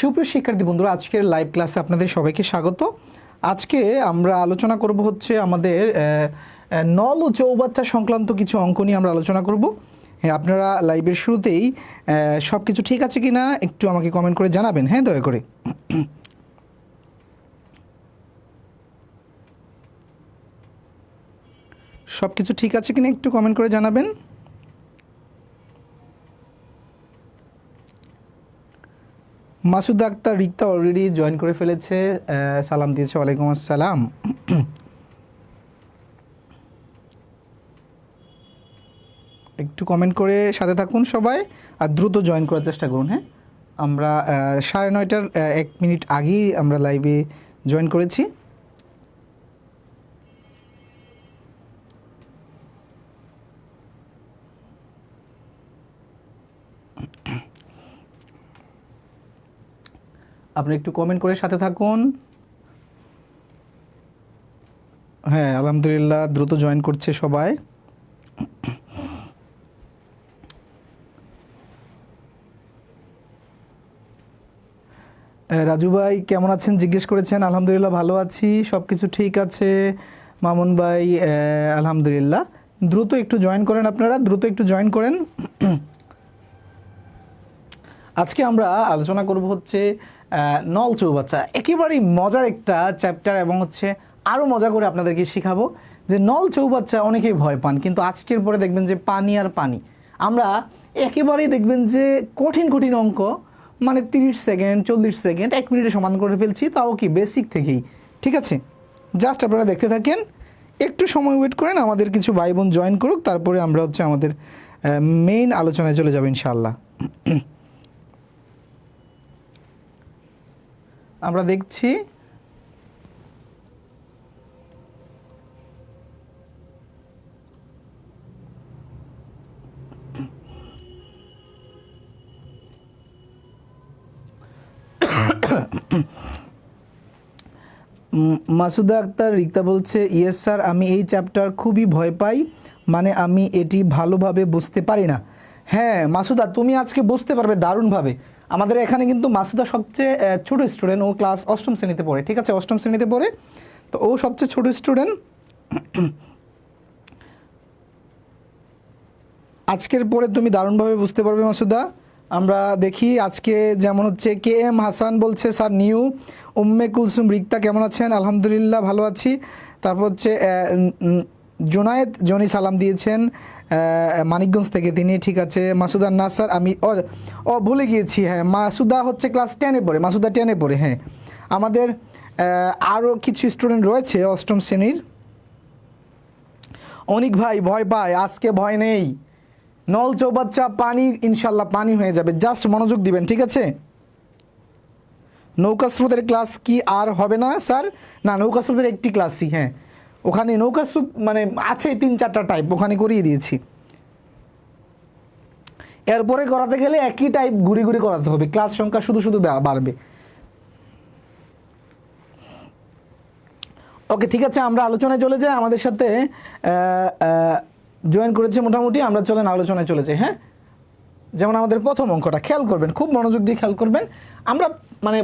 সুপ্রিয় শিক্ষার্থী বন্ধুরা, আজকের লাইভ ক্লাসে আপনাদের সবাইকে স্বাগত। আজকে আমরা আলোচনা করব হচ্ছে আমাদের নল ও চৌবাচ্চা সংক্রান্ত কিছু অঙ্ক নিয়ে আমরা আলোচনা করব। হ্যাঁ, আপনারা লাইভের শুরুতেই সব কিছু ঠিক আছে কি না একটু আমাকে কমেন্ট করে জানাবেন, হ্যাঁ দয়া করে। সব কিছু ঠিক আছে কিনা একটু কমেন্ট করে জানাবেন। মাসুদ আক্তার রিক্তা অলরেডি জয়েন করে ফেলেছে, সালাম দিয়েছে, ওয়ালাইকুম আসসালাম। একটু কমেন্ট করে সাথে থাকুন সবাই, আর দ্রুত জয়েন করার চেষ্টা করুন। হ্যাঁ, আমরা 9:30 1 মিনিট আগেই আমরা লাইভে জয়েন করেছি। আপনি একটু কমেন্ট করে সাথে থাকুন। হ্যাঁ, আলহামদুলিল্লাহ দ্রুত জয়েন করছে সবাই। রাজু ভাই কেমন আছেন জিজ্ঞেস করেছেন। আলহামদুলিল্লাহ ভালো আছি, সব কিছু ঠিক আছে। মামুন ভাই আলহামদুলিল্লাহ। দ্রুত একটু জয়েন করেন, আপনারা দ্রুত একটু জয়েন করেন। আজকে আমরা আলোচনা করব হচ্ছে নল চৌবাচ্চা, একেবারেই মজার একটা চ্যাপ্টার, এবং হচ্ছে আরও মজা করে আপনাদেরকে শেখাবো যে নল চৌবাচ্চা অনেকেই ভয় পান, কিন্তু আজকের পরে দেখবেন যে পানি আর পানি। আমরা একেবারেই দেখবেন যে কঠিন কঠিন অঙ্ক, মানে 30 সেকেন্ড 40 সেকেন্ড 1 মিনিটে সমাধান করে ফেলছি, তাও কি বেসিক থেকেই। ঠিক আছে, জাস্ট আপনারা দেখতে থাকেন, একটু সময় ওয়েট করেন, আমাদের কিছু ভাই বোন জয়েন করুক, তারপরে আমরা হচ্ছে আমাদের মেইন আলোচনায় চলে যাব ইনশাআল্লাহ। আমরা দেখছি মাসুদা আক্তার রিক্তা বলছে, ইয়েস স্যার, আমি এই চ্যাপ্টার খুবই ভয় পাই, মানে আমি এটি ভালোভাবে বুঝতে পারি না। হ্যাঁ মাসুদা, তুমি আজকে বুঝতে পারবে দারুণভাবে। আমাদের এখানে কিন্তু মাসুদা সবচেয়ে ছোট স্টুডেন্ট, ও ক্লাস 8ম শ্রেণীতে পড়ে। ঠিক আছে, 8ম শ্রেণীতে পড়ে, তো ও সবচেয়ে ছোট স্টুডেন্ট। আজকের পরে তুমি দারুণভাবে বুঝতে পারবে মাসুদা। আমরা দেখি আজকে যেমন হচ্ছে কে এম হাসান বলছে স্যার নিউ। উম্মে কুলসুম রিক্তা কেমন আছেন? আলহামদুলিল্লাহ ভালো আছি। তারপর হচ্ছে জোনায়েদ জনি সালাম দিয়েছেন মানিকগঞ্জ থেকে তিনি। ঠিক আছে, মাসুদা না স্যার আমি ভুলে গিয়েছি। হ্যাঁ, মাসুদা হচ্ছে ক্লাস 10-এ পড়ে, মাসুদা 10-এ পড়ে। হ্যাঁ, আমাদের আরও কিছু স্টুডেন্ট রয়েছে 8ম শ্রেণীর। অনিক ভাই ভয় পায়, আজকে ভয় নেই, নল চৌবাচ্চা পানি, ইনশাল্লাহ পানি হয়ে যাবে, জাস্ট মনোযোগ দিবেন। ঠিক আছে, নৌকা স্রোতের ক্লাস কি আর হবে না স্যার? না, নৌকা স্রোতের একটি ক্লাসই, হ্যাঁ ওখানে নৌকা স্রোত মানে আছে 3-4টা টাইপ, ওখানে করিয়ে দিয়েছি। এরপরে করাতে গেলে একই টাইপ ঘুরি ঘুরি করাতে হবে, ক্লাস সংখ্যা শুধু শুধু বাড়বে। ওকে ঠিক আছে, আমরা আলোচনায় চলে যাই। আমাদের সাথে জয়েন করেছে মোটামুটি, আমরা চলেন আলোচনায় চলে যাই। হ্যাঁ, যেমন আমাদের প্রথম অঙ্কটা খেয়াল করবেন, খুব মনোযোগ দিয়ে খেয়াল করবেন। আমরা মানে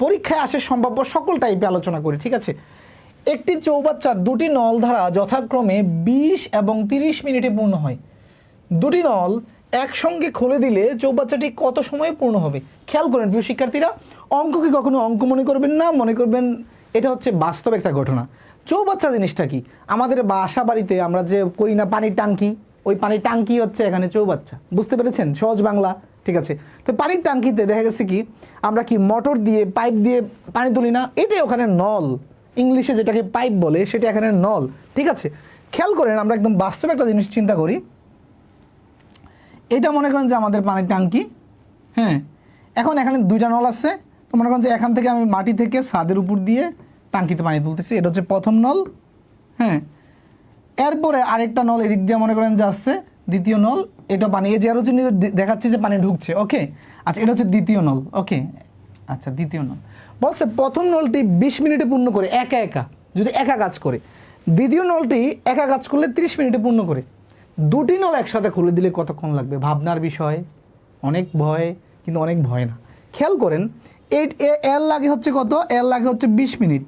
পরীক্ষায় আসে সম্ভাব্য সকল টাইপে আলোচনা করি। ঠিক আছে, একটি চৌবাচ্চা দুটি নল দ্বারা যথাক্রমে 20 এবং 30 মিনিটে পূর্ণ হয়। দুটি নল একসঙ্গে খুলে দিলে চৌবাচ্চাটি কত সময়ে পূর্ণ হবে? খেয়াল করেন প্রিয় শিক্ষার্থীরা, অঙ্ককে কখনো অঙ্ক মনে করবেন না, মনে করবেন এটা হচ্ছে বাস্তব একটা ঘটনা। চৌবাচ্চা জিনিসটা কি? আমাদের বাসা বাড়িতে আমরা যে করি না পানির ট্যাঙ্কি, ওই পানির ট্যাঙ্কি হচ্ছে এখানে চৌবাচ্চা। বুঝতে পেরেছেন? সহজ বাংলা। ঠিক আছে, তো পানির ট্যাঙ্কিতে দেখা গেছে কি আমরা কি মোটর দিয়ে পাইপ দিয়ে পানি তুলি না, এটাই ওখানে নল। ইংলিশে যেটাকে পাইপ বলে সেটা এখানে নল। ঠিক আছে, খেয়াল করেন, আমরা একদম বাস্তব একটা জিনিস চিন্তা করি। এটা মনে করেন যে আমাদের পানির ট্যাঙ্কি। হ্যাঁ, এখন এখানে 2টা নল আছে, তো মনে করেন যে এখান থেকে আমি মাটি থেকে ছাদের উপর দিয়ে ট্যাঙ্কিতে পানি তুলতেছি, এটা হচ্ছে প্রথম নল। হ্যাঁ, এরপরে আরেকটা নল এদিক দিয়ে মনে করেন যে আসছে দ্বিতীয় নল, এটা পানি, এই যে আরো চিহ্ন দেখাচ্ছে যে পানি ঢুকছে। ওকে, আচ্ছা এটা হচ্ছে দ্বিতীয় নল। ওকে, আচ্ছা দ্বিতীয় নল বলছে প্রথম নলটি 20 মিনিটে পূর্ণ করে, একা একা যদি একা কাজ করে। দ্বিতীয় নলটি একা কাজ করলে 30 মিনিটে পূর্ণ করে। দুটি নল একসাথে খুলে দিলে কতক্ষণ লাগবে? ভাবনার বিষয়, অনেক ভয়, কিন্তু অনেক ভয় না। খেয়াল করেন এল লাগে হচ্ছে কত, এল লাগে হচ্ছে 20 মিনিট,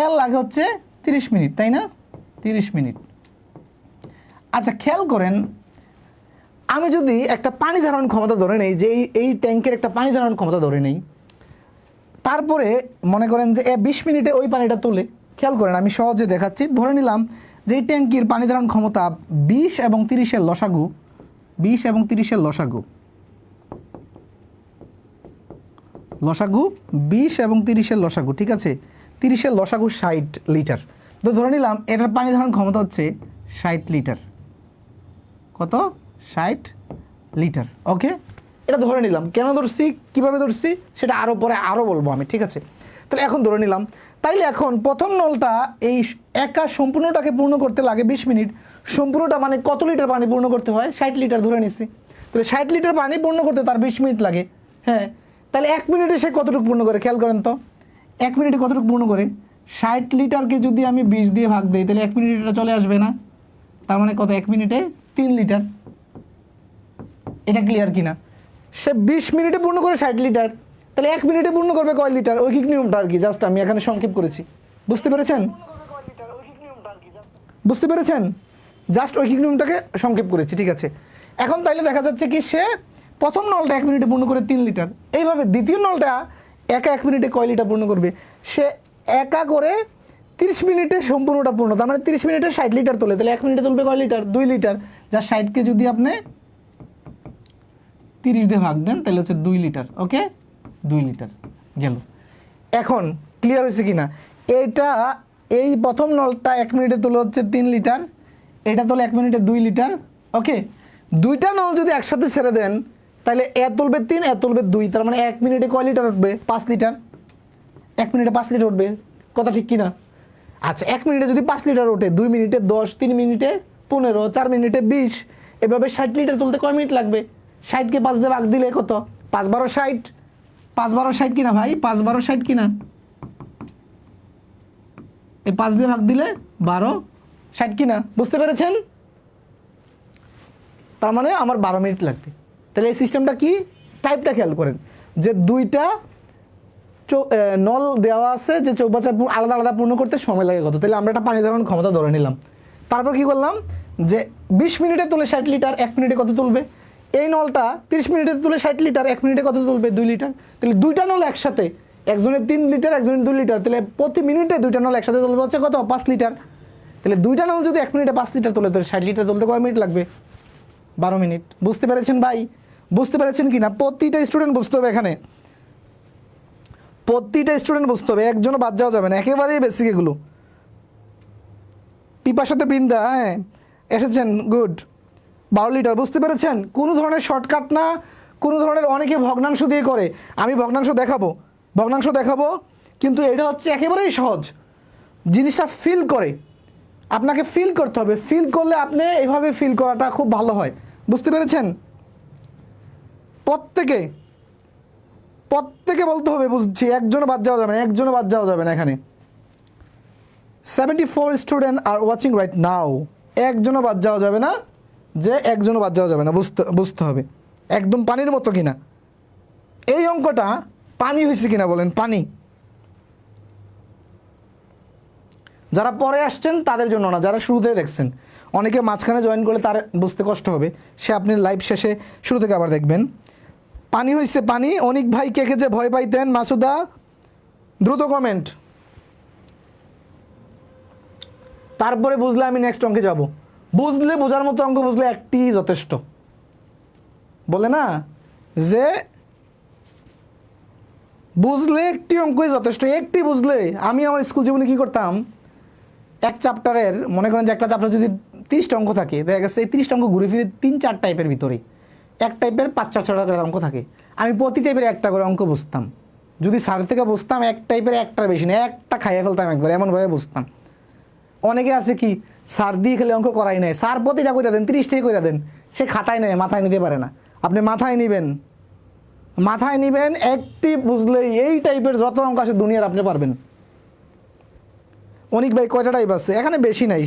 এল লাগে হচ্ছে 30 মিনিট, তাই না? 30 মিনিট। আচ্ছা খেয়াল করেন, আমি যদি একটা পানি ধারণ ক্ষমতা ধরে নেই, যে এই ট্যাঙ্কের একটা পানি ধারণ ক্ষমতা ধরে নেই, তারপরে মনে করেন যে 20 মিনিটে ওই পানিটা তোলে। খেয়াল করেন, আমি সহজে দেখাচ্ছি। ধরে নিলাম যে এই ট্যাঙ্কির পানি ধারণ ক্ষমতা 20 এবং 30-এর লসাগু, 20 এবং 30-এর লসাগু, লসাগু 20 এবং 30-এর লসাগু, ঠিক আছে? 30-এর লসাগু 60 লিটার। তো ধরে নিলাম এটার পানি ধারণ ক্ষমতা হচ্ছে 60 লিটার। কত? 60 লিটার। ওকে, এটা ধরে নিলাম। কেন ধরছি, কিভাবে ধরছি সেটা আরও পরে আরও বলবো আমি, ঠিক আছে? তাহলে এখন ধরে নিলাম। তাইলে এখন প্রথম নলটা এই একা সম্পূর্ণটাকে পূর্ণ করতে লাগে 20 মিনিট। সম্পূর্ণটা মানে কত লিটার পানি পূর্ণ করতে হয়? 60 লিটার ধরে নিচ্ছি। তাহলে 60 লিটার পানি পূর্ণ করতে তার 20 মিনিট লাগে। হ্যাঁ, তাহলে 1 মিনিটে সে কতটুকু পূর্ণ করে খেয়াল করেন তো। 1 মিনিটে কতটুকু পূর্ণ করে? 60 লিটারকে যদি আমি 20 দিয়ে ভাগ দিই তাহলে 1 মিনিটে এটা চলে আসবে না? তার মানে কত? 1 মিনিটে 3 লিটার। এটা ক্লিয়ার কিনা? সে 20 মিনিটে পূর্ণ করে 60 লিটার, তাহলে 1 মিনিটে পূর্ণ করবে কয় লিটার? ঐকিক নিয়মটা আর কি, জাস্ট আমি এখানে সংক্ষেপ করেছি। বুঝতে পেরেছেন? বুঝতে পেরেছেন? জাস্ট ঐকিক নিয়মটাকে সংক্ষেপ করেছি, ঠিক আছে? এখন তাইলে দেখা যাচ্ছে কি, সে প্রথম নলটা 1 মিনিটে পূর্ণ করে 3 লিটার। এইভাবে দ্বিতীয় নলটা একা 1 মিনিটে কয় লিটার পূর্ণ করবে? সে একা করে 30 মিনিটে সম্পূর্ণটা পূর্ণ, তার মানে 30 মিনিটে 60 লিটার তোলে। তাহলে 1 মিনিটে তুলবে কয় লিটার? 2 লিটার। যা 60কে যদি আপনি 30 দিয়ে ভাগ দেন তাহলে হচ্ছে 2 লিটার। ওকে, 2 লিটার গেল। এখন ক্লিয়ার হয়েছে কিনা? এটা এই প্রথম নলটা 1 মিনিটে তোলে হচ্ছে 3 লিটার, এটা তোলে 1 মিনিটে 2 লিটার। ওকে, দুইটা নল যদি একসাথে ছেড়ে দেন তাহলে এ তুলবে 3, এ তুলবে 2, তার মানে 1 মিনিটে কয় লিটার উঠবে? 5 লিটার। 1 মিনিটে 5 লিটার উঠবে, কথা ঠিক কিনা? আচ্ছা, 1 মিনিটে যদি 5 লিটার ওঠে, 2 মিনিটে 10, 3 মিনিটে 15, 4 মিনিটে 20, এভাবে 60 লিটার তুলতে কয় মিনিট লাগবে? 60কে 5 দিয়ে ভাগ দিলে কত? 5 12 60, 5 12 60 কিনা ভাই? 5 12 60 কিনা? এই 5 দিয়ে ভাগ দিলে 12 60 কিনা? বুঝতে পেরেছেন? তার মানে আমার 12 মিনিট লাগবে। তাহলে এই সিস্টেমটা কি? টাইপটা খেয়াল করেন, যে দুইটা নল দেওয়া আছে, যে চৌবাচ্চা আলাদা আলাদা পূর্ণ করতে সময় লাগে কত। তাহলে আমরা একটা পানি ধারণ ক্ষমতা ধরে নিলাম। তারপর কি করলাম, যে 20 মিনিটে তুলে 60 লিটার, 1 মিনিটে কত তুলবে? এই নলটা 30 মিনিটে তুলে 60 লিটার, 1 মিনিটে কত তুলবে? 2 লিটার। তাহলে দুইটা নল একসাথে, একজনের 3 লিটার, একজনের 2 লিটার, তাহলে প্রতি মিনিটে দুইটা নল একসাথে তুলবে হচ্ছে কত? 5 লিটার। তাহলে দুইটা নল যদি 1 মিনিটে 5 লিটার তুলে, তাহলে 60 লিটার তুলতে কয় মিনিট লাগবে? 12 মিনিট। বুঝতে পেরেছেন ভাই? বুঝতে পেরেছেন কিনা? প্রতিটা স্টুডেন্ট বুঝতে হবে এখানে, প্রতিটা স্টুডেন্ট বুঝতে হবে, একজনও বাদ যাওয়া যাবে না, একেবারেই বেসিক এগুলো। পিপার সাথে বৃন্দা, হ্যাঁ এসেছেন, গুড। 12 লিটার, বুঝতে পেরেছেন? কোনো ধরনের শর্টকাট না, কোনো ধরনের, অনেকে ভগ্নাংশ দিয়ে করে, আমি ভগ্নাংশ দেখাবো, কিন্তু এটা হচ্ছে একেবারেই সহজ। জিনিসটা ফিল করে, আপনাকে ফিল করতে হবে, ফিল করলে আপনি এভাবে ফিল করাটা খুব ভালো হয়। বুঝতে পেরেছেন? প্রত্যেকে বলতে হবে, বুঝছি, একজনও বাদ যাওয়া যাবে না, এখানে 74 student are watching right now, একজনও বাদ যাওয়া যাবে না, বুঝতে হবে একদম পানির মতো কিনা। এই অঙ্কটা পানি হয়েছে কিনা বলেন, পানি। যারা পরে আসছেন তাদের জন্য না, যারা শুরুতে দেখছেন। অনেকে মাঝখানে জয়েন করলে তার বুঝতে কষ্ট হবে, সে আপনি লাইভ শেষে শুরু থেকে আবার দেখবেন। পানি হয়েছে পানি। অনিক ভাই কে যে ভয় পাইতেন? মাসুদা, দ্রুত কমেন্ট। তারপরে বুঝলে আমি নেক্সট অঙ্কে যাব। বোঝার মতো অঙ্ক বুঝলে একটি যথেষ্ট, বলে না যে বুঝলে একটি অঙ্কই যথেষ্ট। একটি বুঝলে, আমি আমার স্কুল জীবনে কি করতাম, এক চ্যাপ্টারের, মনে করেন যে একটা চ্যাপ্টার যদি 30টা অঙ্ক থাকে, দেখা গেছে এই 30টা অঙ্ক ঘুরে ফিরে 3-4 টাইপের ভিতরে, এক টাইপের 5-6টা করে অঙ্ক থাকে, আমি প্রতি টাইপের একটা করে অঙ্ক বুঝতাম। যদি স্যার থেকে বুঝতাম এক টাইপের একটার বেশি না, একটা খাইয়ে ফেলতাম একবার, এমনভাবে বুঝতাম। অনেকে আছে কি, স্যার দিয়ে খেলে অঙ্ক করাই নেয়, স্যার প্রতিটা করে দেন, 30টাই করে দেন, সে খাতায় নেয়, মাথায় নিতে পারে না। আপনি মাথায় নিবেন, একটি বুঝলেই এই টাইপের যত অঙ্ক আছে দুনিয়ার আপনি পারবেন। অনিক ভাই কয়টা টাইপ আছে? এখানে বেশি নাই,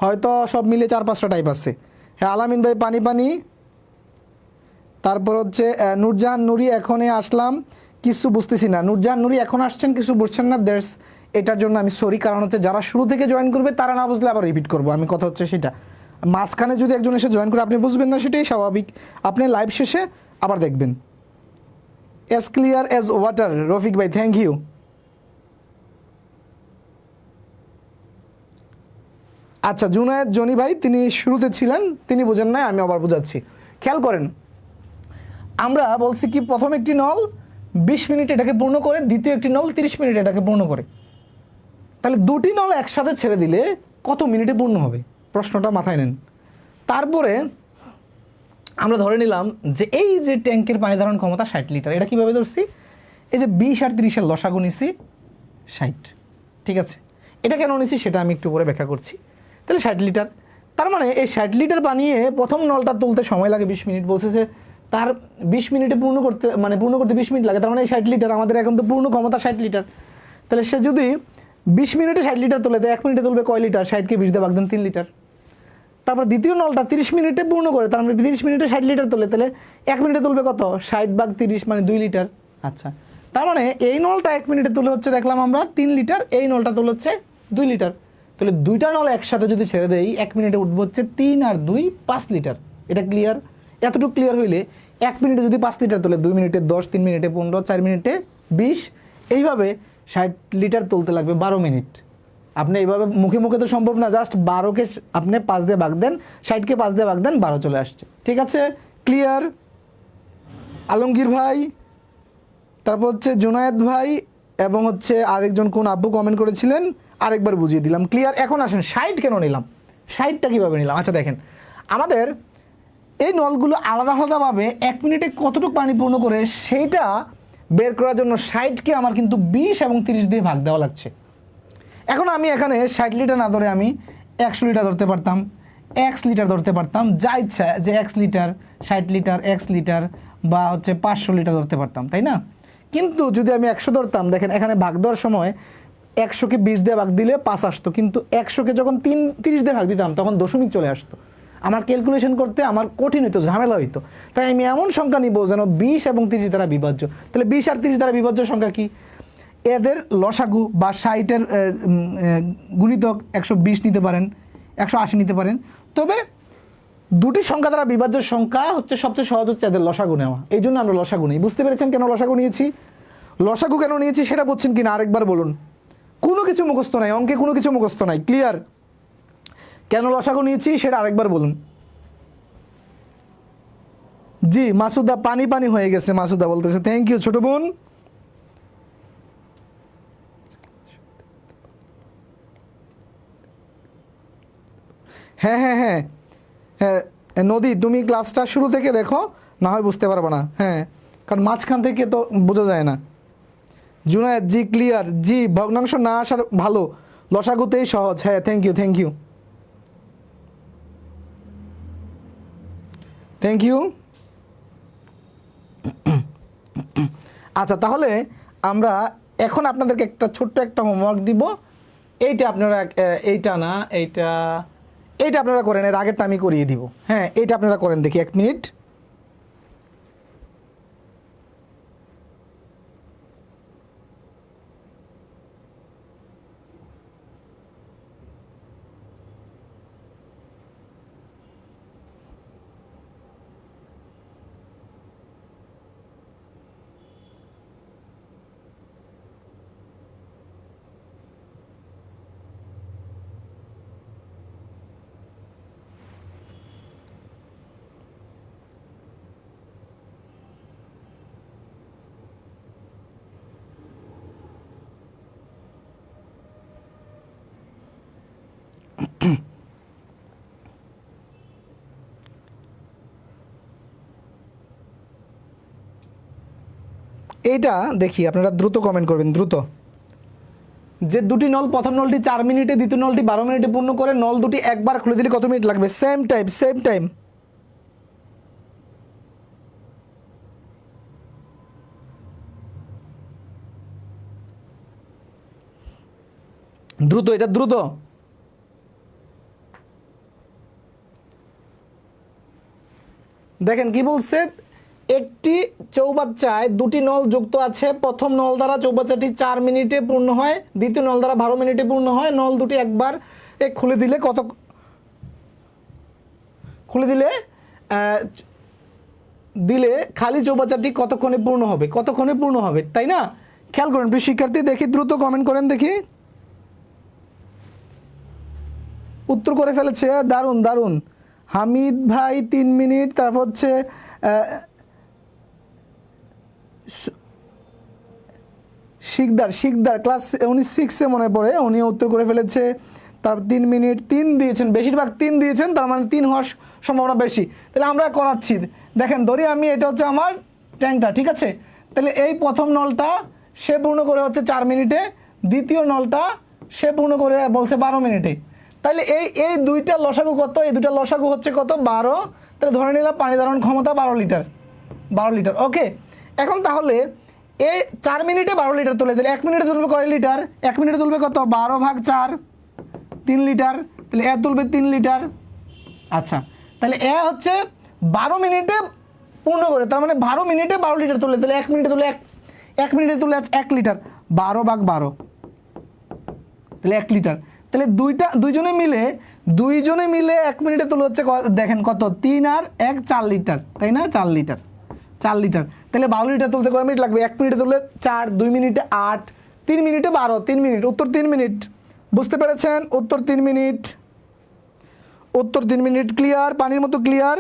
হয়তো সব মিলে 4-5টা টাইপ আছে। হ্যাঁ, আলামিন ভাই পানি। তারপর হচ্ছে নূরজাহান নুরি, এখনই আসলাম, কিছু বুঝতেছি না। নুরজাহান নুরি এখন আসছেন, কিছু বুঝছেন না, দ্যাটস, এটার জন্য আমি সরি। কারণ হচ্ছে যারা শুরু থেকে জয়েন করবে তারা না বুঝলে আবার রিপিট করবো আমি, কথা হচ্ছে সেটা। মাঝখানে যদি একজন এসে জয়েন করে আপনি বুঝবেন না, সেটাই স্বাভাবিক। আপনি লাইভ শেষে আবার দেখবেন। As clear as water, Rafiq ভাই থ্যাংক ইউ। আচ্ছা, জুনায়েদ জনি ভাই তিনি শুরুতে ছিলেন, তিনি বুঝেন নাই, আমি আবার বোঝাচ্ছি। খেয়াল করেন, আমরা বলছি কি প্রথম একটি নল 20 মিনিট এটাকে পূর্ণ করে, দ্বিতীয় একটি নল 30 মিনিট এটাকে পূর্ণ করে। তাহলে দুটি নল একসাথে ছেড়ে দিলে কত মিনিটে পূর্ণ হবে, প্রশ্নটা মাথায় নেন। তারপরে আমরা ধরে নিলাম যে এই যে ট্যাঙ্কের পানি ধারণ ক্ষমতা 60 লিটার, এটা কীভাবে ধরছি, এই যে 20 আর 30-এর লসাগু নিছি 60, ঠিক আছে। এটা কেন নিছি সেটা আমি একটু পরে ব্যাখ্যা করছি। তাহলে 60 লিটার, তার মানে এই 60 লিটার বানিয়ে প্রথম নলটা তুলতে সময় লাগে 20 মিনিট, বলছে যে তার 20 মিনিটে পূর্ণ করতে, মানে পূর্ণ করতে 20 মিনিট লাগে। তার মানে এই 60 লিটার, আমাদের এখন তো পূর্ণ ক্ষমতা 60 লিটার। তাহলে সে যদি 20 মিনিটে 60 লিটার তোলে, তো 1 মিনিটে তুলবে কয় লিটার, 60কে 20 দিয়ে ভাগ দেন 3 লিটার। তারপর দ্বিতীয় নলটা 30 মিনিটে পূর্ণ করে, তার মানে 30 মিনিটে 60 লিটার তোলে, তাহলে 1 মিনিটে তুলবে কত, 60 ভাগ 30 মানে 2 লিটার। আচ্ছা, তার মানে এই নলটা 1 মিনিটে তুলে হচ্ছে দেখলাম আমরা 3 লিটার, এই নলটা তুলে হচ্ছে 2 লিটার। তাহলে দুইটা নল একসাথে যদি ছেড়ে দেই 1 মিনিটে উঠবো হচ্ছে 3 আর 2 5 লিটার। এটা ক্লিয়ার? এতটুকু ক্লিয়ার হইলে 1 মিনিটে যদি 5 লিটার তোলে, 2 মিনিটে 10, 3 মিনিটে 15, 4 মিনিটে 20, এইভাবে 60 লিটার তুলতে লাগবে 12 মিনিট। আপনি এইভাবে মুখে মুখে তো সম্ভব না, জাস্ট 12কে আপনি 5 দিয়ে ভাগ দেন, 60কে 5 দিয়ে ভাগ দেন, 12 চলে আসছে। ঠিক আছে, ক্লিয়ার? আলমগীর ভাই, তারপর হচ্ছে জুনায়েদ ভাই, এবং হচ্ছে আরেকজন কোন আব্বু কমেন্ট করেছিলেন, আরেকবার বুঝিয়ে দিলাম। ক্লিয়ার? এখন আসেন 60 কেন নিলাম, 60টা কীভাবে নিলাম। আচ্ছা দেখেন, আমাদের এই নলগুলো আলাদা আলাদাভাবে 1 মিনিটে কতটুকু পানি পূর্ণ করে সেইটা বের করার জন্য 60কে আমার কিন্তু 20 এবং 30 দিয়ে ভাগ দেওয়া লাগছে। এখন আমি এখানে 60 লিটার না ধরে আমি 100 লিটার ধরতে পারতাম, 1 লিটার ধরতে পারতাম, যা ইচ্ছা, যে 1 লিটার, 60 লিটার, 1 লিটার, বা হচ্ছে 500 লিটার ধরতে পারতাম, তাই না? কিন্তু যদি আমি 100 ধরতাম, দেখেন এখানে ভাগ দেওয়ার সময় 100কে 20 দিয়ে ভাগ দিলে 5 আসতো, কিন্তু 100কে যখন 30 দিয়ে ভাগ দিতাম তখন দশমিক চলে আসতো। আমার ক্যালকুলেশন করতে আমার কঠিন হইতো, ঝামেলা হইতো। তাই আমি এমন সংখ্যা নিব যেন 20 এবং 30 দ্বারা বিভাজ্য। তাহলে 20 আর 30 দ্বারা বিভাজ্য সংখ্যা কি? এদের লসাগু বা 60-এর গুণিতক 120 নিতে পারেন, 180 নিতে পারেন। তবে দুটি সংখ্যা দ্বারা বিভাজ্য সংখ্যা হচ্ছে সবচেয়ে সহজ হচ্ছে এদের লসাগু নেওয়া। এই জন্য আমরা লসাগু নিই। বুঝতে পেরেছেন কেন লসাগু নিয়েছি? লসাগু কেন নিয়েছি সেটা বুঝছেন কিনা আরেকবার বলুন। কোনো কিছু মুখস্থ নাই, অঙ্কে কোনো কিছু মুখস্থ নাই। ক্লিয়ার? কেন লসাগু নিয়েছি সেটা আরেকবার বলুন। জি মাসুদা, পানি পানি হয়ে গেছে, মাসুদা বলতেছে। থ্যাংক ইউ ছোট বোন। হ্যাঁ হ্যাঁ হ্যাঁ হ্যাঁ, নদী তুমি ক্লাসটা শুরু থেকে দেখো, না হয় বুঝতে পারবো না। হ্যাঁ, কারণ মাঝখান থেকে তো বোঝা যায় না। জুনায়েদ জি ক্লিয়ার, জি ভগ্নাংশ না আসার ভালো, লসাগুতেই সহজ। হ্যাঁ, thank you thank you thank you. আচ্ছা, তাহলে আমরা এখন আপনাদেরকে একটা ছোট্ট একটা হোমওয়ার্ক দিব। এইটা আপনারা, এইটা না, এইটা এইটা আপনারা করেন, এর আগেরটা আমি করিয়ে দিব। হ্যাঁ, এইটা আপনারা করেন, দেখি 1 মিনিট। এইটা দেখি, আপনারা দ্রুত কমেন্ট করবেন, দ্রুত। যে দুটি নল, প্রথম নলটি 4 মিনিটে, দ্বিতীয় নলটি 12 মিনিটে পূর্ণ করে, নল দুটি একবার খুলে দিলে কত মিনিট লাগবে? Same time, same time. দ্রুত, এটা দ্রুত। দেখেন কি বলছে, একটি চৌবাচ্চায় দুটি নল যুক্ত আছে। প্রথম নল দ্বারা চৌবাচ্চাটি 4 মিনিটে পূর্ণ হয়, দ্বিতীয় নল দ্বারা 12 মিনিটে পূর্ণ হয়। নল দুটি একবার খুলে দিলে দিলে খালি চৌবাচ্চাটি কতক্ষণে পূর্ণ হবে, তাই না? খেয়াল করেন প্রিয় শিক্ষার্থী, দেখি দ্রুত কমেন্ট করেন দেখি। উত্তর করে ফেলেছে, দারুণ। হামিদ ভাই 3 মিনিট, তারপর হচ্ছে শিকদার ক্লাস উনি 6-এ মনে পড়ে, উনি উত্তর করে ফেলেছে। তারপর 3 মিনিট 3 দিয়েছেন, বেশিরভাগ 3 দিয়েছেন, তার মানে 3 হওয়ার সম্ভাবনা বেশি। তাহলে আমরা করাচ্ছি, দেখেন ধরি আমি, এটা হচ্ছে আমার ট্যাঙ্কটা, ঠিক আছে? তাহলে এই প্রথম নলটা সে পূর্ণ করে হচ্ছে 4 মিনিটে, দ্বিতীয় নলটা সে পূর্ণ করে বলছে 12 মিনিটে। তাহলে এই দুইটা লসাগু কত? এই দুইটা লসাগু হচ্ছে কত? 12। তাহলে ধরে নিলাম পানি ধারণ ক্ষমতা 12 লিটার। ওকে, এখন তাহলে এই 4 মিনিটে 12 লিটার তুলে দিলে 1 মিনিটে তুলবে কয় লিটার? 1 মিনিটে তুলবে কত? 12/4, 3 লিটার। তাহলে তুলবে 3 লিটার। আচ্ছা, তাহলে হচ্ছে 12 মিনিটে পূর্ণ করে, তার মানে 12 মিনিটে 12 লিটার তুলে, তাহলে 1 মিনিটে তুলে 1 লিটার, 12/12, তাহলে 1 লিটার। তাহলে দুইজনে মিলে 1 মিনিটে তুলে হচ্ছে দেখেন কত? 3 আর 1 4 লিটার, তাই না? 4 লিটার। তাহলে 12 লিটার তুলতে কয় মিনিট লাগবে? 1 মিনিটে তুললে 4, 2 মিনিটে 8, 3 মিনিটে 12, 3 মিনিট। উত্তর 3 মিনিট। বুঝতে পেরেছেন? উত্তর 3 মিনিট। ক্লিয়ার? পানির মতো ক্লিয়ার?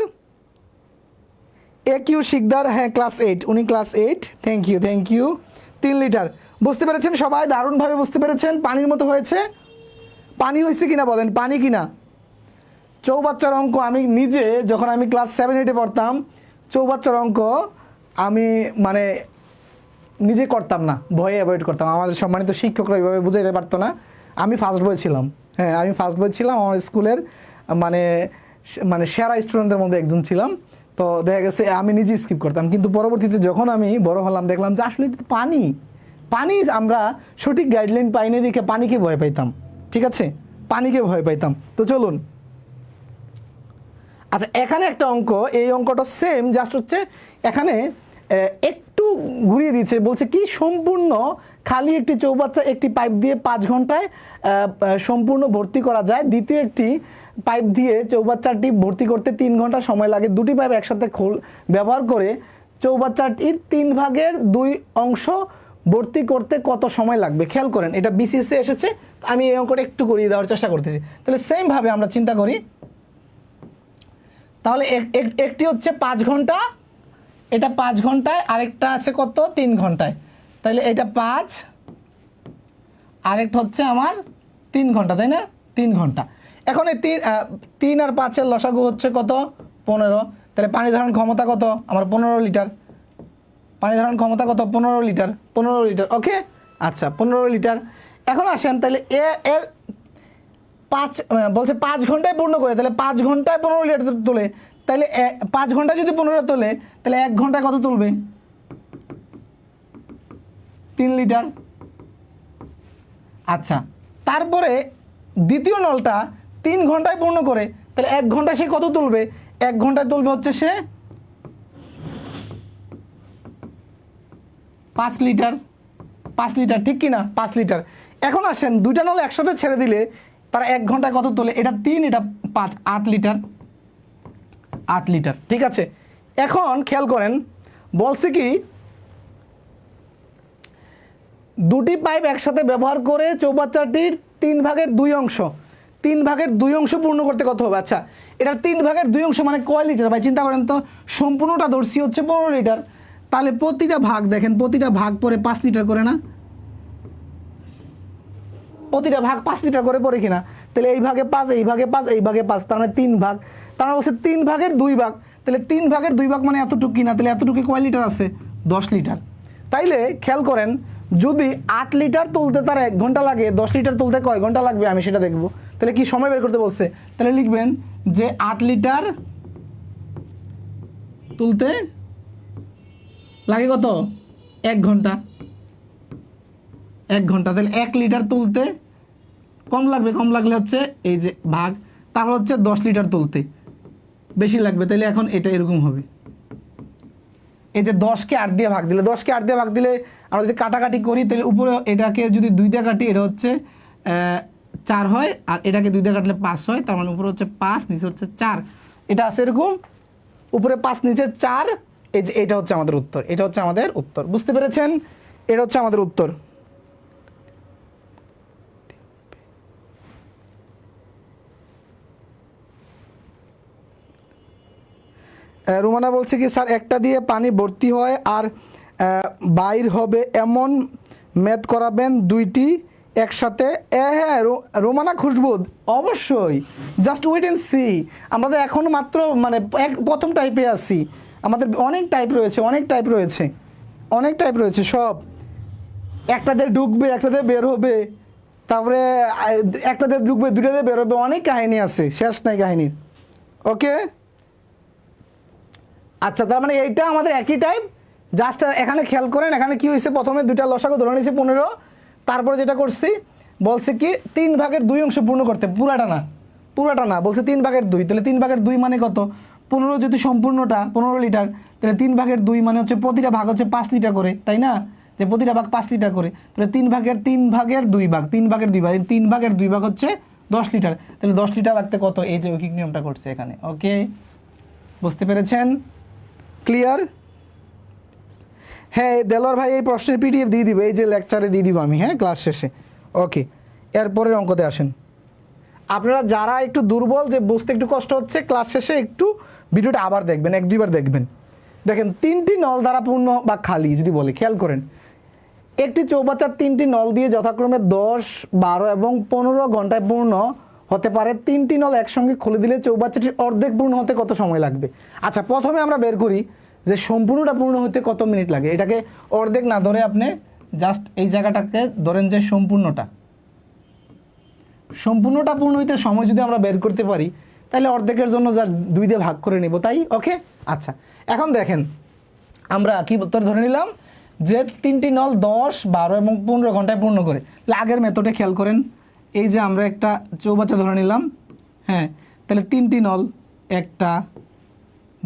কিউ শিকদার, হ্যাঁ ক্লাস 8, উনি ক্লাস 8। Thank you. 3 লিটার। বুঝতে পেরেছেন সবাই? দারুণভাবে বুঝতে পেরেছেন। পানির মতো হয়েছে? পানি হয়েছে কিনা বলেন, পানি কিনা? চৌবাচ্চার অঙ্ক আমি নিজে যখন আমি ক্লাস 7-8-এ পড়তাম, চৌবাচ্চার অঙ্ক আমি মানে নিজে করতাম না, ভয়ে অ্যাভয়েড করতাম। আমাদের সম্মানিত শিক্ষকরা এইভাবে বুঝাইতে পারতো না। আমি ফার্স্ট বয় ছিলাম, আমার স্কুলের মানে সেরা স্টুডেন্টদের মধ্যে একজন ছিলাম। তো দেখা গেছে আমি নিজে স্কিপ করতাম, কিন্তু পরবর্তীতে যখন আমি বড় হলাম দেখলাম যে আসলে এটা পানি আমরা সঠিক গাইডলাইন পাইনি দেখে পানিকে ভয় পাইতাম, ঠিক আছে? পানিকে ভয় পাইতাম। তো চলুন, আচ্ছা এখানে একটা অঙ্ক, এই অঙ্কটা সেম, জাস্ট হচ্ছে এখানে একটু ঘুরিয়ে দিয়েছে। বলছে কি, সম্পূর্ণ খালি একটি চৌবাচ্চা একটি পাইপ দিয়ে 5 ঘন্টায় সম্পূর্ণ ভর্তি করা যায়। দ্বিতীয় একটি পাইপ দিয়ে চৌবাচ্চাটি ভর্তি করতে 3 ঘন্টা সময় লাগে। দুটি পাইপ একসাথে ব্যবহার করে চৌবাচ্চাটির 3/2 অংশ ভর্তি করতে কত সময় লাগবে? খেয়াল করেন, এটা বিসিএসে এসেছে, আমি এই অঙ্কটা একটু করিয়ে দেওয়ার চেষ্টা করতেছি। তাহলে সেমভাবে আমরা চিন্তা করি, তাহলে একটি হচ্ছে 5 ঘন্টা, এটা 5 ঘন্টায়, আরেকটা আছে কত? 3 ঘন্টায়। তাহলে এটা 5, আরেকটা হচ্ছে আমার 3 ঘন্টা, তাই না? 3 ঘন্টা। এখন এই 3 আর 5-এর লসাগু হচ্ছে কত? 15। তাহলে পানি ধারণ ক্ষমতা কত আমার? 15 লিটার। পানি ধারণ ক্ষমতা কত? 15 লিটার। ওকে, আচ্ছা 15 লিটার। এখন আসেন, তাহলে এর 5 বলছে 5 ঘন্টায় পূর্ণ করে, তাহলে 5 ঘন্টায় 15 লিটার তোলে। তাহলে 5 ঘন্টায় যদি 15 তোলে, তাহলে 1 ঘন্টায় কত তুলবে? 3 লিটার। আচ্ছা, তারপরে দ্বিতীয় নলটা 3 ঘন্টায় পূর্ণ করে, তাহলে 1 ঘন্টায় সে কত তুলবে? 1 ঘন্টায় তুলবে হচ্ছে সে 5 লিটার। 5 লিটার, ঠিক কিনা? 5 লিটার। এখন আসেন, দুইটা নল একসাথে ছেড়ে দিলে তারা 1 ঘন্টায় কত তোলে? এটা 3, এটা 5, 8 লিটার। 8 লিটার, ঠিক আছে। এখন খেয়াল করেন, বলছে কি, দুটি পাইপ একসাথে ব্যবহার করে চৌবাচ্চাটির 3/2 অংশ, 3/2 অংশ পূর্ণ করতে কত হবে? আচ্ছা, এটার 3/2 অংশ মানে কয় লিটার ভাই? চিন্তা করেন তো, সম্পূর্ণটা ধরছি হচ্ছে 15 লিটার, তাহলে প্রতিটা ভাগ দেখেন, প্রতিটা ভাগ পরে 5 লিটার করে না? প্রতিটা ভাগ 5 লিটার করে পড়ে কিনা? তাহলে এই ভাগে 5, এই ভাগে 5, এই ভাগে 5, তার মানে 3 ভাগ। তার মানে বলছে 3/2 ভাগ। তাহলে 3/2 ভাগ মানে এতটুকু কিনা? তাহলে এতটুকু কয় লিটার আছে? 10 লিটার। তাইলে খেয়াল করেন, যদি 8 লিটার তুলতে তার 1 ঘন্টা লাগে, 10 লিটার তুলতে কয় ঘন্টা লাগবে আমি সেটা দেখব। তাহলে কি সময় বের করতে বলছে? তাহলে লিখবেন যে 8 লিটার তুলতে লাগে কত? 1 ঘন্টা। 1 ঘন্টা। তাহলে 1 লিটার তুলতে কম লাগবে, কম লাগলে হচ্ছে এই যে ভাগ, তারপর হচ্ছে 10 লিটার তুলতে বেশি লাগবে। তাহলে এখন এটা এরকম হবে, এই যে 10কে 8 দিয়ে ভাগ দিলে, 10কে 8 দিয়ে ভাগ দিলে আমরা যদি কাটাকাটি করি তাহলে উপরে এটাকে যদি 2 দিয়ে কাটি এটা হচ্ছে 4 হয়, আর এটাকে 2 দিয়ে কাটলে 5 হয়, তার মানে উপরে হচ্ছে 5, নিচে হচ্ছে 4। এটা আছে এরকম, উপরে 5 নিচে 4, এই যে এটা হচ্ছে আমাদের উত্তর, এটা হচ্ছে আমাদের উত্তর। বুঝতে পেরেছেন? এটা হচ্ছে আমাদের উত্তর। রুমানা বলছে কি স্যার একটা দিয়ে পানি ভর্তি হয় আর বাইর হবে এমন ম্যাথ করাবেন দুইটি একসাথে? হ্যাঁ রোমানা খুশবু, অবশ্যই, জাস্ট ওয়েট অ্যান্ড সি। আমাদের এখনও মাত্র মানে প্রথম টাইপে আছি, আমাদের অনেক টাইপ রয়েছে, অনেক টাইপ রয়েছে, অনেক টাইপ রয়েছে সব। একটাতে ঢুকবে, একটাতে বের হবে, তারপরে একটাতে ঢুকবে, দুটাতে বের হবে, অনেক কাহিনী আছে, শেষ নাই কাহিনীর। ওকে, আচ্ছা, তার মানে এইটা আমাদের একই টাইপ, জাস্ট এখানে খেয়াল করেন এখানে কি হয়েছে, প্রথমে দুইটা লসাগু ধরে নিয়েছে 15, তারপরে যেটা করছি বলছে কি 3/2 অংশ পূর্ণ করতে, পুরাটা না, পুরাটা না, বলছে 3/2, তাহলে 3/2 মানে কত, 15 যদি সম্পূর্ণটা 15 লিটার, তাহলে 3/2 মানে হচ্ছে প্রতিটা ভাগ হচ্ছে 5 লিটার করে, তাই না, যে প্রতিটা ভাগ 5 লিটার করে, তাহলে 3/2 ভাগ 3/2 ভাগ 3/2 ভাগ হচ্ছে 10 লিটার, তাহলে 10 লিটার লাগতে কত, এই যে ঐকিক নিয়মটা করছে এখানে। ওকে, বুঝতে পেরেছেন? ক্লিয়ার? হ্যাঁ দেলোয়ার ভাই এই প্রশ্নের পিডিএফ দিয়ে দিব, এই যে লেকচারে দিয়ে দিব আমি, হ্যাঁ ক্লাস শেষে। ওকে, এরপরের অঙ্কতে আসেন। আপনারা যারা একটু দুর্বল, যে বুঝতে একটু কষ্ট হচ্ছে, ক্লাস শেষে একটু ভিডিওটা আবার দেখবেন, 1-2 বার দেখবেন। দেখেন 3টি নল দ্বারা পূর্ণ বা খালি যদি বলে, খেয়াল করেন একটি চৌবাচ্চার 3টি নল দিয়ে যথাক্রমে 10, 12 এবং 15 ঘন্টায় পূর্ণ হতে পারে। 3টি নল একসঙ্গে খুলে দিলে চৌবাচ্চাটির অর্ধেক পূর্ণ হতে কত সময় লাগবে? আচ্ছা, প্রথমে আমরা বের করি যে সম্পূর্ণটা পূর্ণ হতে কত মিনিট লাগে। এটাকে অর্ধেক না ধরে আপনি জাস্ট এই জায়গাটাকে ধরেন যে সম্পূর্ণটা পূর্ণ হইতে সময় যদি আমরা বের করতে পারি, তাহলে অর্ধেকের জন্য যা 2 দিয়ে ভাগ করে নিব, তাই? ওকে, আচ্ছা, এখন দেখেন আমরা কি উত্তর ধরে নিলাম যে 3টি নল 10, 12 এবং 15 ঘন্টায় পূর্ণ করে। আগের মেথডে খেয়াল করেন, এই যে আমরা একটা চৌবাচ্চা ধরে নিলাম, হ্যাঁ, তাহলে 3টি নল, 1টা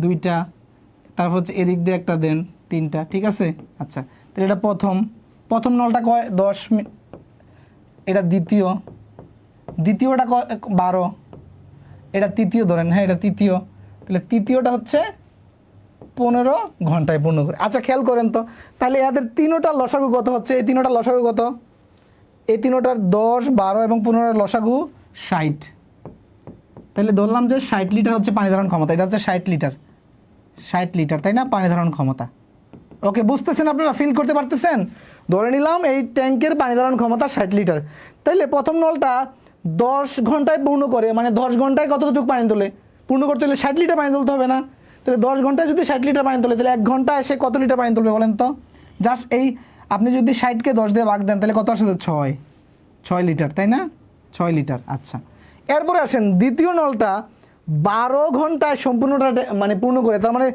2টা, তারপর হচ্ছে এদিক দিয়ে একটা দেন 3টা, ঠিক আছে? আচ্ছা, তাহলে এটা প্রথম নলটা কয় 10 মিনিট, এটা দ্বিতীয়টা 12, এটা তৃতীয় ধরেন, হ্যাঁ এটা তৃতীয়, তাহলে তৃতীয়টা হচ্ছে 15 ঘন্টায় পূর্ণ করে। আচ্ছা খেয়াল করেন তো, তাহলে এদের তিনোটার লসাগু কত হচ্ছে? এই তিনোটার লসাগু কত? এই তিনোটার 10, 12 এবং 15 লসাগু 60। তাহলে ধরলাম যে 60 লিটার হচ্ছে পানি ধারণ ক্ষমতা, এটা হচ্ছে 60 লিটার, তাই না, পানি ধারণ ক্ষমতা। ওকে, বুঝতেছেন আপনারা, ফিল করতে পারতেছেন? ধরে নিলাম এই ট্যাঙ্কের পানি ধারণ ক্ষমতা 60 লিটার, তাইলে প্রথম নলটা 10 ঘন্টায় পূর্ণ করে, মানে 10 ঘন্টায় কতটুকু পানি তোলে? পূর্ণ করতে হলে 60 লিটার পানি তুলতে হবে না? তাহলে 10 ঘন্টায় যদি 60 লিটার পানি তোলে, তাহলে 1 ঘন্টায় সে কত লিটার পানি তুলবে বলেন তো? জাস্ট এই আপনি যদি 60কে 10 দিয়ে ভাগ দেন, তাহলে কত আসে? 6 লিটার, তাই না? 6 লিটার। আচ্ছা, এরপরে আসেন দ্বিতীয় নলটা 12 ঘন্টায় সম্পূর্ণটা মানে পূর্ণ করে, তার মানে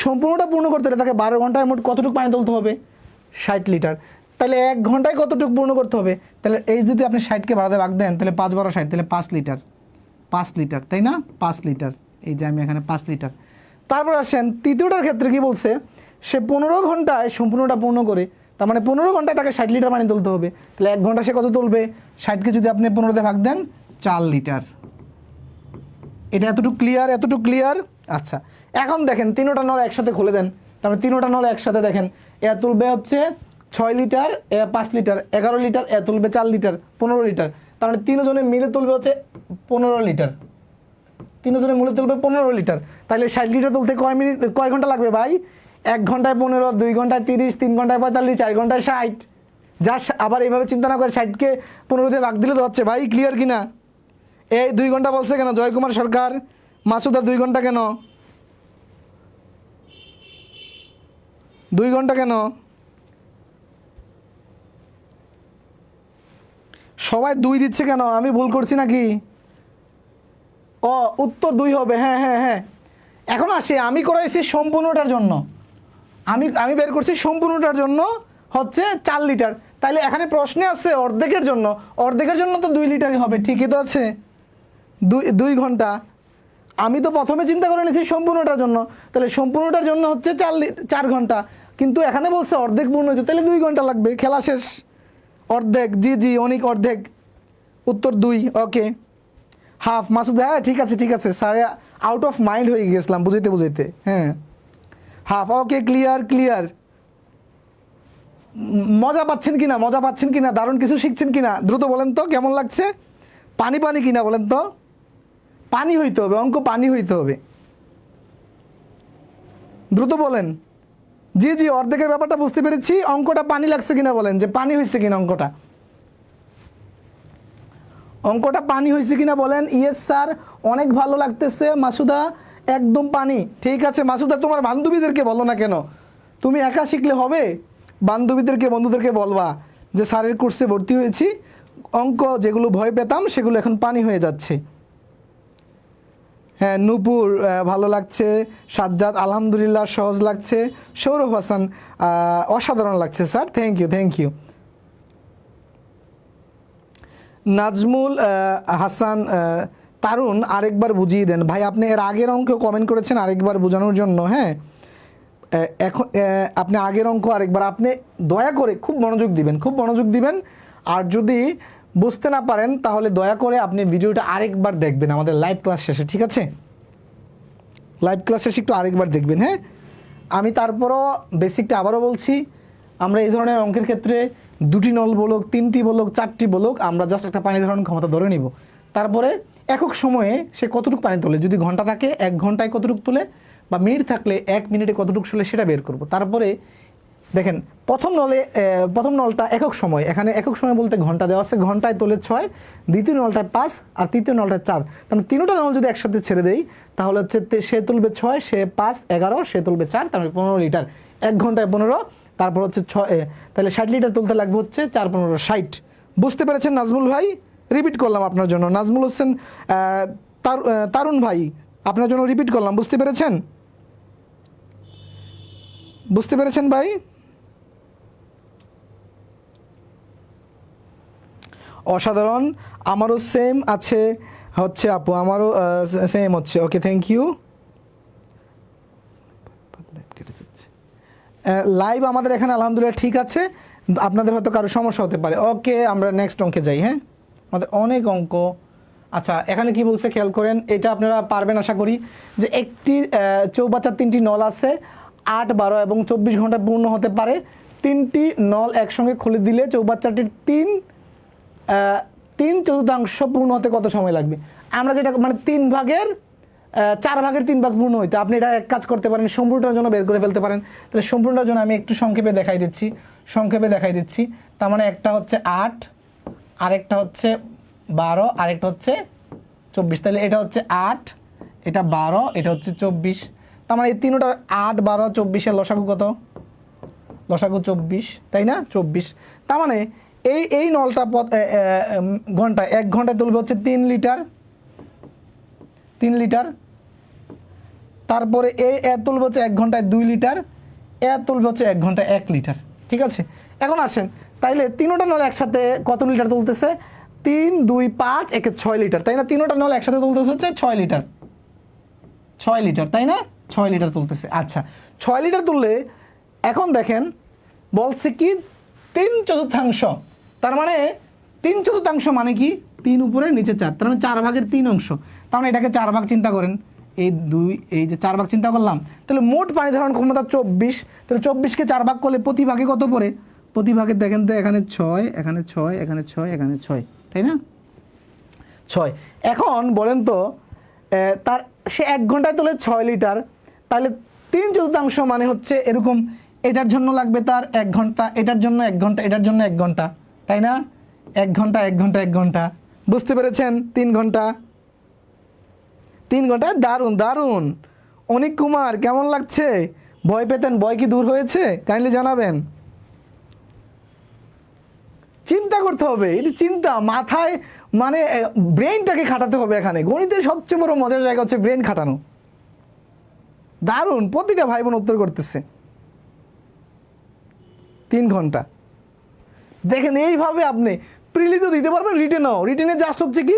সম্পূর্ণটা পূর্ণ করতে হলে তাকে 12 ঘন্টায় মোট কতটুকু পানি তুলতে হবে? 60 লিটার। তাহলে 1 ঘন্টায় কতটুকু পূর্ণ করতে হবে? তাহলে এই যদি আপনি 60কে 12 দিয়ে ভাগ দেন, তাহলে 5 12 60, তাহলে 5 লিটার, তাই না? 5 লিটার, এই যে আমি এখানে 5 লিটার। তারপর আসেন তৃতীয়টার ক্ষেত্রে কি বলছে? সে 15 ঘন্টায় সম্পূর্ণটা পূর্ণ করে, তার মানে 15 ঘন্টায় তাকে 60 লিটার পানি তুলতে হবে। তাহলে 1 ঘন্টা সে কত তুলবে? 60কে যদি আপনি 15 দিয়ে ভাগ দেন, 4 লিটার। এটা এতটুকু ক্লিয়ার? আচ্ছা, এখন দেখেন তিনোটা নল একসাথে খুলে দেন, তারপরে তিনোটা নল একসাথে দেখেন, এ তুলবে হচ্ছে 6 লিটার, এ 5 লিটার, 11 লিটার, এ তুলবে 4 লিটার, 15 লিটার, তার মানে তিনজনে মিলে তুলবে হচ্ছে 15 লিটার, তিনজনে মিলে তুলবে 15 লিটার। তাহলে 60 লিটার তুলতে কয় ঘন্টা লাগবে ভাই? 1 ঘন্টায় 15, 2 ঘন্টায় 30, 3 ঘন্টায় 45, 4 ঘন্টায় 60। যা আবার এইভাবে চিন্তা না করে 60কে 15 দিয়ে ভাগ দিলে তো হচ্ছে। ভাই ক্লিয়ার কিনা? এই 2 ঘন্টা বলছে কেন জয়কুমার সরকার? মাসুদার 2 ঘন্টা কেন? 2 ঘন্টা কেন? সবাই 2 দিচ্ছে কেন? আমি ভুল করছি নাকি? উত্তর 2 হবে। হ্যাঁ। এখন আসি, আমি করাইছি সম্পূর্ণটার জন্য, আমি বের করছি সম্পূর্ণটার জন্য হচ্ছে 4 লিটার। তাইলে এখানে প্রশ্নে আছে অর্ধেকের জন্য তো 2 লিটারই হবে, ঠিকই তো আছে। 2 ঘন্টা। আমি তো প্রথমে চিন্তা করে নিয়েছি সম্পূর্ণটার জন্য, তাহলে সম্পূর্ণটার জন্য হচ্ছে 4 ঘন্টা, কিন্তু এখানে বলছে অর্ধেক পূর্ণ হইতে, তাহলে 2 ঘন্টা লাগবে। খেলা শেষ। অর্ধেক, জি জি অনেক অর্ধেক, উত্তর 2। ওকে হাফ মাসুদ, হ্যাঁ ঠিক আছে ঠিক আছে স্যার, আউট অফ মাইন্ড হয়ে গেছিলাম বুঝাইতে বুঝাইতে। হ্যাঁ হাফ, ওকে ক্লিয়ার ক্লিয়ার। মজা পাচ্ছেন কিনা, মজা পাচ্ছেন কিনা, দারুণ কিছু শিখছেন কিনা, দ্রুত বলেন তো কেমন লাগছে। পানি পানি কিনা বলেন তো, পানি হইতে হবে, অঙ্ক পানি হইতে হবে, দ্রুত বলেন। জি জি অর্ধেকের ব্যাপারটা বুঝতে পেরেছি, অঙ্কটা পানি লাগছে কিনা বলেন, যে পানি হয়েছে কিনা অঙ্কটা, অঙ্কটা পানি হয়েছে কিনা বলেন। ইয়েস স্যার অনেক ভালো লাগতেছে মাসুদা, একদম পানি। ঠিক আছে মাসুদা, তোমার বান্ধবীদেরকে বলো না কেন, তুমি একা শিখলে হবে, বান্ধবীদেরকে বন্ধুদেরকে বলবা যে স্যারের কোর্সে ভর্তি হয়েছি, অঙ্ক যেগুলো ভয় পেতাম সেগুলো এখন পানি হয়ে যাচ্ছে। হ্যাঁ নূপুর ভালো লাগছে, সাজ্জাদ আলহামদুলিল্লাহ সহজ লাগছে, সৌরভ হাসান অসাধারণ লাগছে sir, thank you thank you. Nazmul Hasan Tarun আরেকবার বুঝিয়ে দেন ভাই, আপনি এর আগের অঙ্কেও কমেন্ট করেছেন আরেকবার বোঝানোর জন্য। হ্যাঁ এখন আপনি আগের অঙ্ক আরেকবার, আপনি দয়া করে খুব মনোযোগ দিবেন, খুব মনোযোগ দিবেন, আর যদি বুঝতে না পারেন তাহলে দয়া করে আপনি ভিডিওটা আরেকবার দেখবেন আমাদের লাইভ ক্লাস শেষে, ঠিক আছে? লাইভ ক্লাস শেষে একটু আরেকবার দেখবেন। হ্যাঁ আমি তারপরও বেসিকটা আবারও বলছি, আমরা এই ধরনের অঙ্কের ক্ষেত্রে 2টি নল বলুক, 3টি বলুক, 4টি বলুক, আমরা জাস্ট একটা পানি ধারণ ক্ষমতা ধরে নিব, তারপরে একক সময়ে সে কতটুকু পানি তোলে, যদি ঘন্টা থাকে 1 ঘন্টায় কতটুকু তোলে, বা মিনিট থাকলে 1 মিনিটে কতটুকু তোলে সেটা বের করব। তারপরে দেখেন প্রথম নলটা একক সময়, এখানে একক সময় বলতে ঘন্টা দেওয়া আছে, ঘন্টায় তোলে 6, দ্বিতীয় নলটায় 5, আর তৃতীয় নলটায় 4। তার মানে 3টা নল যদি একসাথে ছেড়ে দেই তাহলে হচ্ছে সে তুলবে 6, সে 5, 11, সে তুলবে 4, তার মানে 15 লিটার, 1 ঘন্টায় 15, তারপর হচ্ছে 6, তাহলে 60 লিটার তুলতে লাগবে হচ্ছে 4 15 60। বুঝতে পেরেছেন নাজমুল ভাই? রিপিট করলাম আপনার জন্য, নাজমুল হোসেন তারুণ ভাই আপনার জন্য রিপিট করলাম, বুঝতে পেরেছেন? বুঝতে পেরেছেন ভাই? অসাধারণ, আমারও সেম আছে হচ্ছে আপু, আমারও সেম হচ্ছে। Okay thank you. লাইভ আমাদের এখানে আলহামদুলিল্লাহ ঠিক আছে, আপনাদের হয়তো কারো সমস্যা হতে পারে। ওকে আমরা নেক্সট অঙ্কে যাই। হ্যাঁ আমাদের অনেক অঙ্ক। আচ্ছা এখানে কি বলছে খেয়াল করেন, এটা আপনারা পারবেন আশা করি, যে একটি চৌবাচ্চার 3টি নল আছে, 8 12 এবং 24 ঘন্টা পূর্ণ হতে পারে। 3টি নল একসঙ্গে খুলে দিলে চৌবাচ্চাটির 3/4 পূর্ণ হতে কত সময় লাগবে? আমরা যেটা মানে 3 ভাগের 4 ভাগের 3 ভাগ পূর্ণ হইতে, আপনি এটা এক কাজ করতে পারেন, সম্পূর্ণটার জন্য বের করে ফেলতে পারেন। তাহলে সম্পূর্ণটার জন্য আমি একটু সংক্ষেপে দেখাই দিচ্ছি। তার মানে একটা হচ্ছে 8, আরেকটা হচ্ছে 12, আরেকটা হচ্ছে 24, তাহলে এটা হচ্ছে 8, এটা 12, এটা হচ্ছে 24। তার মানে এই তিনটা 8 12 24 এর লসাগু কত? লসাগু 24, তাই না? 24। তার মানে এই নলটা ঘন্টায় 1 ঘন্টায় তুলবে হচ্ছে 3 লিটার, তারপরে তুলবে হচ্ছে 1 ঘন্টায় 2 লিটার, তুলবে হচ্ছে 1 ঘন্টায় 1 লিটার। ঠিক আছে, এখন আসেন তাইলে 3টা নল একসাথে কত লিটার তুলতেছে? 3 2 5 একে 6 লিটার, তাই না? 3টা নল একসাথে তুলতেছে হচ্ছে 6 লিটার, তাই না? 6 লিটার তুলতেছে। আচ্ছা 6 লিটার তুললে এখন দেখেন বলছে কি 3/4, তার মানে 3/4 মানে কি 3 উপরে নিচে 4, তার মানে 4 ভাগের 3 অংশ। তার মানে এটাকে 4 ভাগ চিন্তা করেন, এই যে 4 ভাগ চিন্তা করলাম, তাহলে মোট পানি ধারণ ক্ষমতা 24, তাহলে 24কে 4 ভাগ করলে প্রতি ভাগে কত পড়ে? প্রতি ভাগে দেখেন তো, এখানে 6, এখানে 6, এখানে 6, এখানে 6, তাই না? 6। এখন বলেন তো তার সে 1 ঘন্টায় তোলে 6 লিটার, তাহলে 3/4 মানে হচ্ছে এরকম, এটার জন্য লাগবে তার 1 ঘন্টা, এটার জন্য 1 ঘন্টা, এটার জন্য 1 ঘন্টা, তাই না? 1 ঘন্টা 1 ঘন্টা 1 ঘন্টা, বুঝতে পেরেছেন? 3 ঘন্টা। দারুণ দারুণ। অনিক কুমার কেমন লাগছে? ভয় পেতেন, ভয় কি দূর হয়েছে? কাইন্ডলি জানাবেন। চিন্তা করতে হবে, এটি চিন্তা, মাথায় মানে ব্রেনটাকে খাটাতে হবে। এখানে গণিতের সবচেয়ে বড় মজার জায়গা হচ্ছে ব্রেন খাটানো। দারুণ, প্রতিটা ভাই বোন উত্তর করতেছে। 3 ঘন্টা দেখেন, এইভাবে আপনি প্রিলি তো দিতে পারবেন, রিটেনে জাস্ট হচ্ছে কি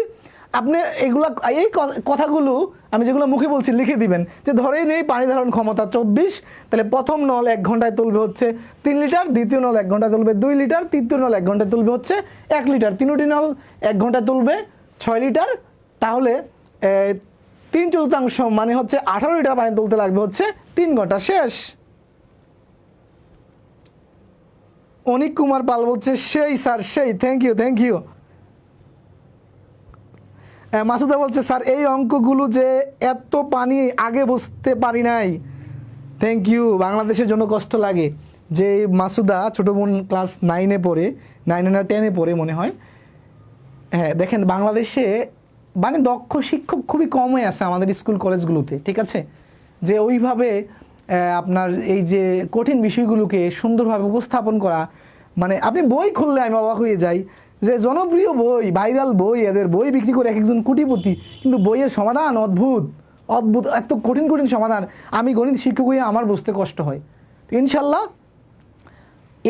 আপনি এগুলা এই কথাগুলো আমি যেগুলো মুখে বলছি লিখে দিবেন, যে ধরেই নেই পানি ধারণ ক্ষমতা 24, তাহলে প্রথম নল 1 ঘন্টায় তুলবে হচ্ছে 3 লিটার, দ্বিতীয় নল 1 ঘন্টায় তুলবে 2 লিটার, তৃতীয় নল 1 ঘন্টায় তুলবে হচ্ছে 1 লিটার, তিনটি নল 1 ঘন্টায় তুলবে 6 লিটার। তাহলে 3/4 মানে হচ্ছে 18 লিটার পানি তুলতে লাগবে হচ্ছে 3 ঘন্টা। শেষ। অনিক কুমার পাল বলছে সেই স্যার সেই, থ্যাংক ইউ। মাসুদা বলছে স্যার এই অঙ্কগুলো যে এত পানি আগে বুঝতে পারি নাই। Thank you. বাংলাদেশের জন্য কষ্ট লাগে যে মাসুদা ছোটো বোন ক্লাস 9-এ পড়ে, 9 না 10-এ পড়ে মনে হয়। হ্যাঁ দেখেন, বাংলাদেশে মানে দক্ষ শিক্ষক খুবই কম হয়ে আছে আমাদের স্কুল কলেজগুলোতে, ঠিক আছে, যে ওইভাবে আপনার এই যে কঠিন বিষয়গুলোকে সুন্দরভাবে উপস্থাপন করা। মানে আপনি বই খুললে আমি অবাক হয়ে যাই, যে জনপ্রিয় বই, ভাইরাল বই, এদের বই বিক্রি করে এক একজন কোটিপতি, কিন্তু বইয়ের সমাধান অদ্ভুত, এত কঠিন সমাধান আমি গণিত শিক্ষক হয়ে আমার বুঝতে কষ্ট হয়। তো ইনশাল্লাহ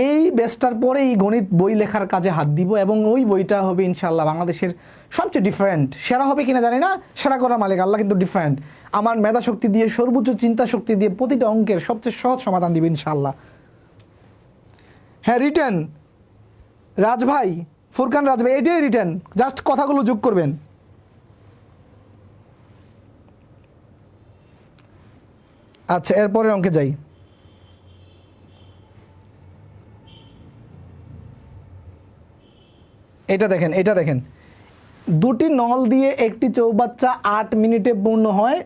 এই ব্যাচটার পরে এই গণিত বই লেখার কাজে হাত দিব, এবং ওই বইটা হবে ইনশাল্লাহ বাংলাদেশের সবচেয়ে ডিফারেন্ট। সেরা হবে কিনা জানি না, সেরা করার মালিক আল্লাহ, কিন্তু ডিফারেন্ট। আমার মেধা শক্তি দিয়ে, সর্বোচ্চ চিন্তা শক্তি দিয়ে প্রতিটা অঙ্কের সবচেয়ে সহজ সমাধান দিবে ইনশাল্লাহ। হ্যাঁ রিটেন রাজ ভাই, ফুরকান রাজ ভাই, এটাই রিটেন, জাস্ট কথাগুলো যোগ করবেন। আচ্ছা এরপরের অঙ্কে যাই। এটা দেখেন, দুটি নল দিয়ে একটি চৌবাচ্চা 8 মিনিটে পূর্ণ হয়।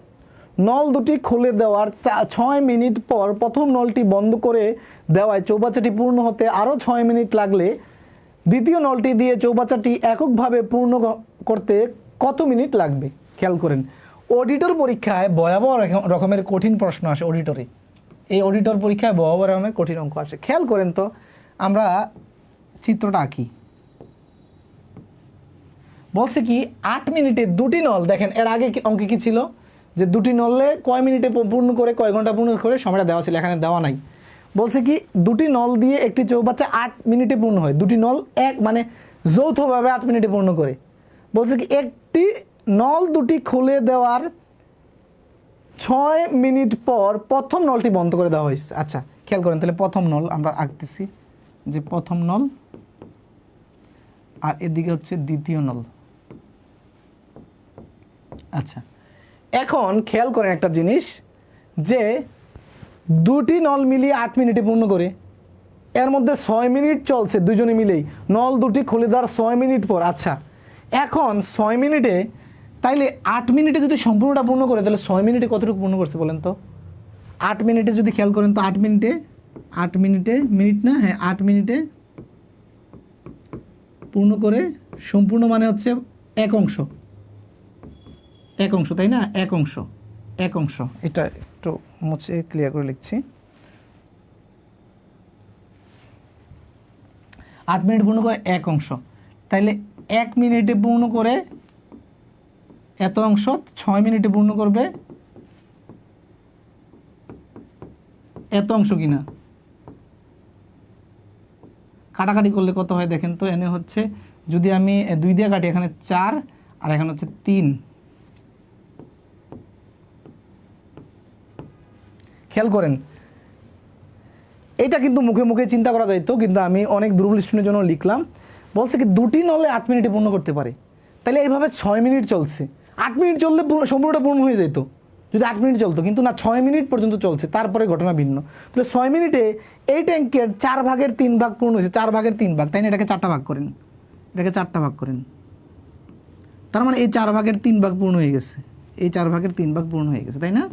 নল দুটি খুলে দেওয়ার 6 মিনিট পর প্রথম নলটি বন্ধ করে দেওয়ায় চৌবাচ্চাটি পূর্ণ হতে আরও 6 মিনিট লাগলে দ্বিতীয় নলটি দিয়ে চৌবাচ্চাটি এককভাবে পূর্ণ করতে কত মিনিট লাগবে? খেয়াল করেন, অডিটর পরীক্ষায় ভয়াবহ রকমের কঠিন প্রশ্ন আসে অডিটরে। এই অডিটর পরীক্ষায় ভয়াবহ রকমের কঠিন অঙ্ক আসে। খেয়াল করেন তো, আমরা চিত্রটা আঁকি। বলছে কি 8 মিনিটে দুটি নল, দেখেন এর আগে অঙ্কে কি ছিল, যে দুটি নলে কয় মিনিটে পূর্ণ করে, কয় ঘন্টা পূর্ণ করে সময়টা দেওয়া ছিল, এখানে দেওয়া নাই। বলছে কি দুটি নল দিয়ে একটি চৌবাচ্চা 8 মিনিটে পূর্ণ হয়, দুটি নল মানে যৌথভাবে 8 মিনিটে পূর্ণ করে। বলছে কি একটি নল দুটি খুলে দেওয়ার 6 মিনিট পর প্রথম নলটি বন্ধ করে দেওয়া হয়েছে। আচ্ছা খেয়াল করেন, তাহলে প্রথম নল আমরা আঁকতেছি, যে প্রথম নল, আর এদিকে হচ্ছে দ্বিতীয় নল। আচ্ছা এখন খেয়াল করেন একটা জিনিস, যে দুটি নল মিলিয়ে 8 মিনিটে পূর্ণ করে, এর মধ্যে 6 মিনিট চলছে দুজনে মিলেই, নল দুটি খুলে দেওয়ার 6 মিনিট পর। আচ্ছা এখন 6 মিনিটে, তাইলে 8 মিনিটে যদি সম্পূর্ণটা পূর্ণ করে, তাহলে 6 মিনিটে কতটুকু পূর্ণ করছে বলেন তো? 8 মিনিটে যদি খেয়াল করেন তো, 8 মিনিটে মিনিট না, হ্যাঁ 8 মিনিটে পূর্ণ করে সম্পূর্ণ মানে হচ্ছে এক অংশ, তাই না? এক অংশ। এটা একটু মুছে ক্লিয়ার করে লিখছি। 8 মিনিট পূর্ণ করে এক অংশ, তাইলে 1 মিনিটে পূর্ণ করে এত অংশ, 6 মিনিটে পূর্ণ করবে এত অংশ কিনা? কাটাকাটি করলে কত হয় দেখেন তো, এনে হচ্ছে যদি আমি 2 দিয়ে কাটি, এখানে 4 আর এখানে হচ্ছে 3। খেয়াল করেন, এটা কিন্তু মুখে মুখে চিন্তা করা যাইতো, কিন্তু আমি অনেক দুর্বল স্টুডেন্টের জন্য লিখলাম। বলছে কি দুটি নলে 8 মিনিটে পূর্ণ করতে পারে, তাহলে এইভাবে 6 মিনিট চলছে। 8 মিনিট চললে সম্পূর্ণটা পূর্ণ হয়ে যেত যদি 8 মিনিট চলতো, কিন্তু না, 6 মিনিট পর্যন্ত চলছে, তারপরে ঘটনা ভিন্ন। তাহলে 6 মিনিটে এই ট্যাঙ্কের 4 ভাগের 3 ভাগ পূর্ণ হয়েছে, 4 ভাগের 3 ভাগ, তাই না? এটাকে 4টা ভাগ করেন, তার মানে এই 4 ভাগের 3 ভাগ পূর্ণ হয়ে গেছে, এই 4 ভাগের 3 ভাগ পূর্ণ হয়ে গেছে, তাই না?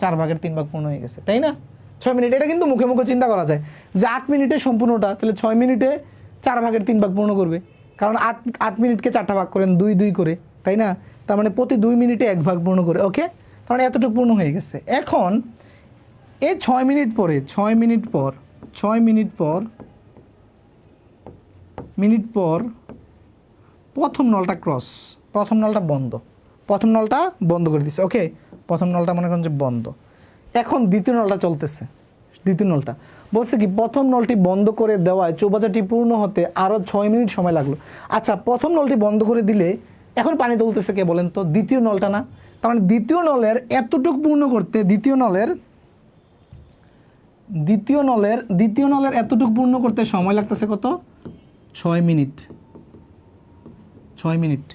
4 ভাগের 3 ভাগ পূর্ণ হয়ে গেছে, তাই না? 6 মিনিট, এটা কিন্তু মুখে মুখে চিন্তা করা যায় যে 8 মিনিটে সম্পূর্ণটা, তাহলে 6 মিনিটে 4 ভাগের 3 ভাগ পূর্ণ করবে, কারণ 8 মিনিটকে 4টা ভাগ করেন 2 করে, তাই না? তার মানে প্রতি 2 মিনিটে 1 ভাগ পূর্ণ করে। ওকে, তার মানে এতটুকু পূর্ণ হয়ে গেছে। এখন এই 6 মিনিট পরে, 6 মিনিট পর প্রথম নলটা বন্ধ করে দিচ্ছে। ওকে, প্রথম নলটা মনে করেন যে বন্ধ। এখন দ্বিতীয় নলটা চলতেছে, বলছে কি প্রথম নলটি বন্ধ করে দেওয়ায় চৌবাচ্চাটি পূর্ণ হতে আরও 6 মিনিট সময় লাগলো। আচ্ছা প্রথম নলটি বন্ধ করে দিলে এখন পানি তুলতেছে কে বলেন তো? দ্বিতীয় নলটা না? তার মানে দ্বিতীয় নলের এতটুকু পূর্ণ করতে দ্বিতীয় নলের এতটুকু পূর্ণ করতে সময় লাগতেছে কত? 6 মিনিট। 6 মিনিট।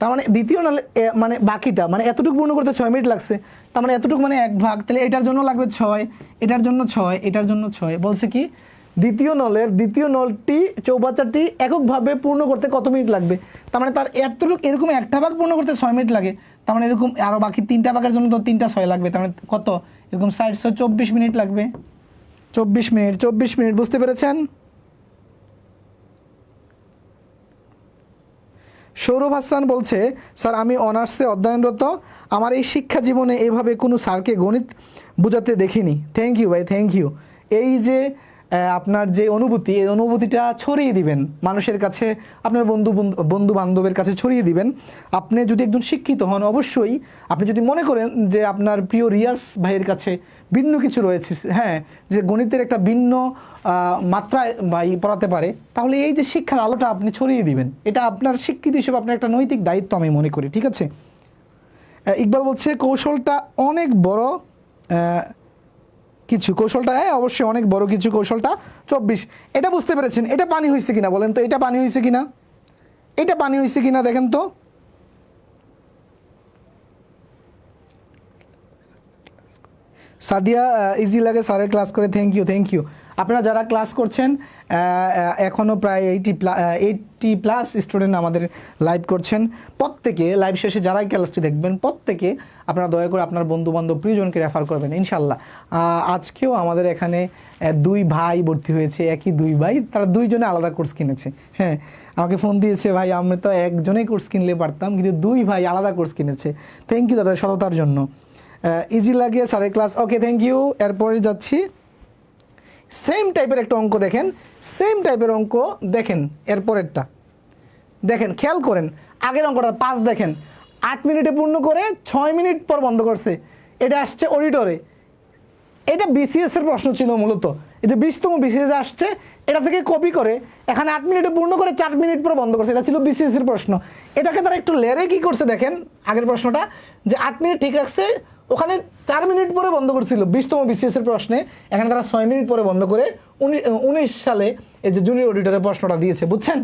তার মানে দ্বিতীয় নলে মানে বাকিটা মানে এতটুকু পূর্ণ করতে 6 মিনিট লাগছে। তার মানে এতটুকু মানে 1 ভাগ, তাহলে এটার জন্য লাগবে 6, এটার জন্য 6, এটার জন্য 6। বলছে কি দ্বিতীয় নলটি চৌবাচ্চাটি এককভাবে পূর্ণ করতে কত মিনিট লাগবে? তার মানে তার এতটুকু এরকম একটা ভাগ পূর্ণ করতে 6 মিনিট লাগে। তার মানে এরকম আরও বাকি 3টা ভাগের জন্য তো 3টা 6 লাগবে। তার মানে কত? এরকম 60 6 24 মিনিট লাগবে। 24 মিনিট। বুঝতে পেরেছেন? সৌরভ হাসান বলছে, স্যার আমি অনার্সে অধ্যয়নরত, আমার এই শিক্ষা জীবনে এইভাবে কোনো স্যারকে গণিত বোঝাতে দেখিনি। থ্যাংক ইউ ভাই, থ্যাংক ইউ। এই যে আপনার যে অনুভূতি, এই অনুভূতিটা ছড়িয়ে দিবেন মানুষের কাছে, আপনার বন্ধু বান্ধবের কাছে ছড়িয়ে দিবেন। আপনি যদি একজন শিক্ষিত হন, অবশ্যই আপনি যদি মনে করেন যে আপনার প্রিয় রিয়াজ ভাইয়ের কাছে ভিন্ন কিছু রয়েছে, হ্যাঁ, যে গণিতের একটা ভিন্ন মাত্রায় ভাই পড়াতে পারে, তাহলে এই যে শিক্ষার আলোটা আপনি ছড়িয়ে দিবেন। এটা আপনার শিক্ষিত হিসেবে আপনার একটা নৈতিক দায়িত্ব আমি মনে করি। ঠিক আছে? ইকবাল বলছে কৌশলটা অনেক বড় কিছু, কৌশলটা অবশ্যই অনেক বড় কিছু, কৌশলটা 24। এটা বুঝতে পেরেছেন? এটা পানি হয়েছে কিনা বলেন তো? এটা পানি হয়েছে কিনা? এটা পানি হয়েছে কিনা দেখেন তো। সাদিয়া ইজি লাগে স্যারের ক্লাস করে, থ্যাংক ইউ। আপনারা যারা ক্লাস করছেন এখনও প্রায় 80+ স্টুডেন্ট আমাদের লাইভ করছেন। প্রত্যেকে লাইভ শেষে যারাই ক্লাসটি দেখবেন প্রত্যেকে আপনারা দয়া করে আপনার বন্ধুবান্ধব প্রিয়জনকে রেফার করবেন ইনশাল্লাহ। আজকেও আমাদের এখানে 2 ভাই ভর্তি হয়েছে, একই 2 ভাই, তারা 2 জনে আলাদা কোর্স কিনেছে। হ্যাঁ, আমাকে ফোন দিয়েছে, ভাই আমরা তো একজনেই কোর্স কিনলে পারতাম, কিন্তু 2 ভাই আলাদা কোর্স কিনেছে। থ্যাংক ইউ তাদের সততার জন্য। ইজি লাগে স্যারের ক্লাস, ওকে থ্যাংক ইউ। এরপরে যাচ্ছি, সেম টাইপের একটা অঙ্ক দেখেন, সেম টাইপের অঙ্ক দেখেন। এরপরেরটা দেখেন, খেয়াল করেন। আগের অঙ্কটা 5 দেখেন, 8 মিনিটে পূর্ণ করে 6 মিনিট পর বন্ধ করছে। এটা আসছে অডিটরে। এটা বিসিএস এর প্রশ্ন ছিল মূলত। এই যে 20তম বিসিএস আসছে, এটা থেকে কপি করে এখানে 8 মিনিটে পূর্ণ করে 4 মিনিট পর বন্ধ করছে। এটা ছিল বিসিএস এর প্রশ্ন। এটাকে তারা একটু লেরে কি করছে দেখেন, আগের প্রশ্নটা যে 8 মিনিট ঠিক রাখছে, ওখানে 4 মিনিট পরে বন্ধ করছিল 20তম বিসিএস এর প্রশ্নে, এখানে তারা 6 মিনিট পরে বন্ধ করে 19 সালে এই যে জুনিয়র অডিটরের প্রশ্নটা দিয়েছে। বুঝছেন?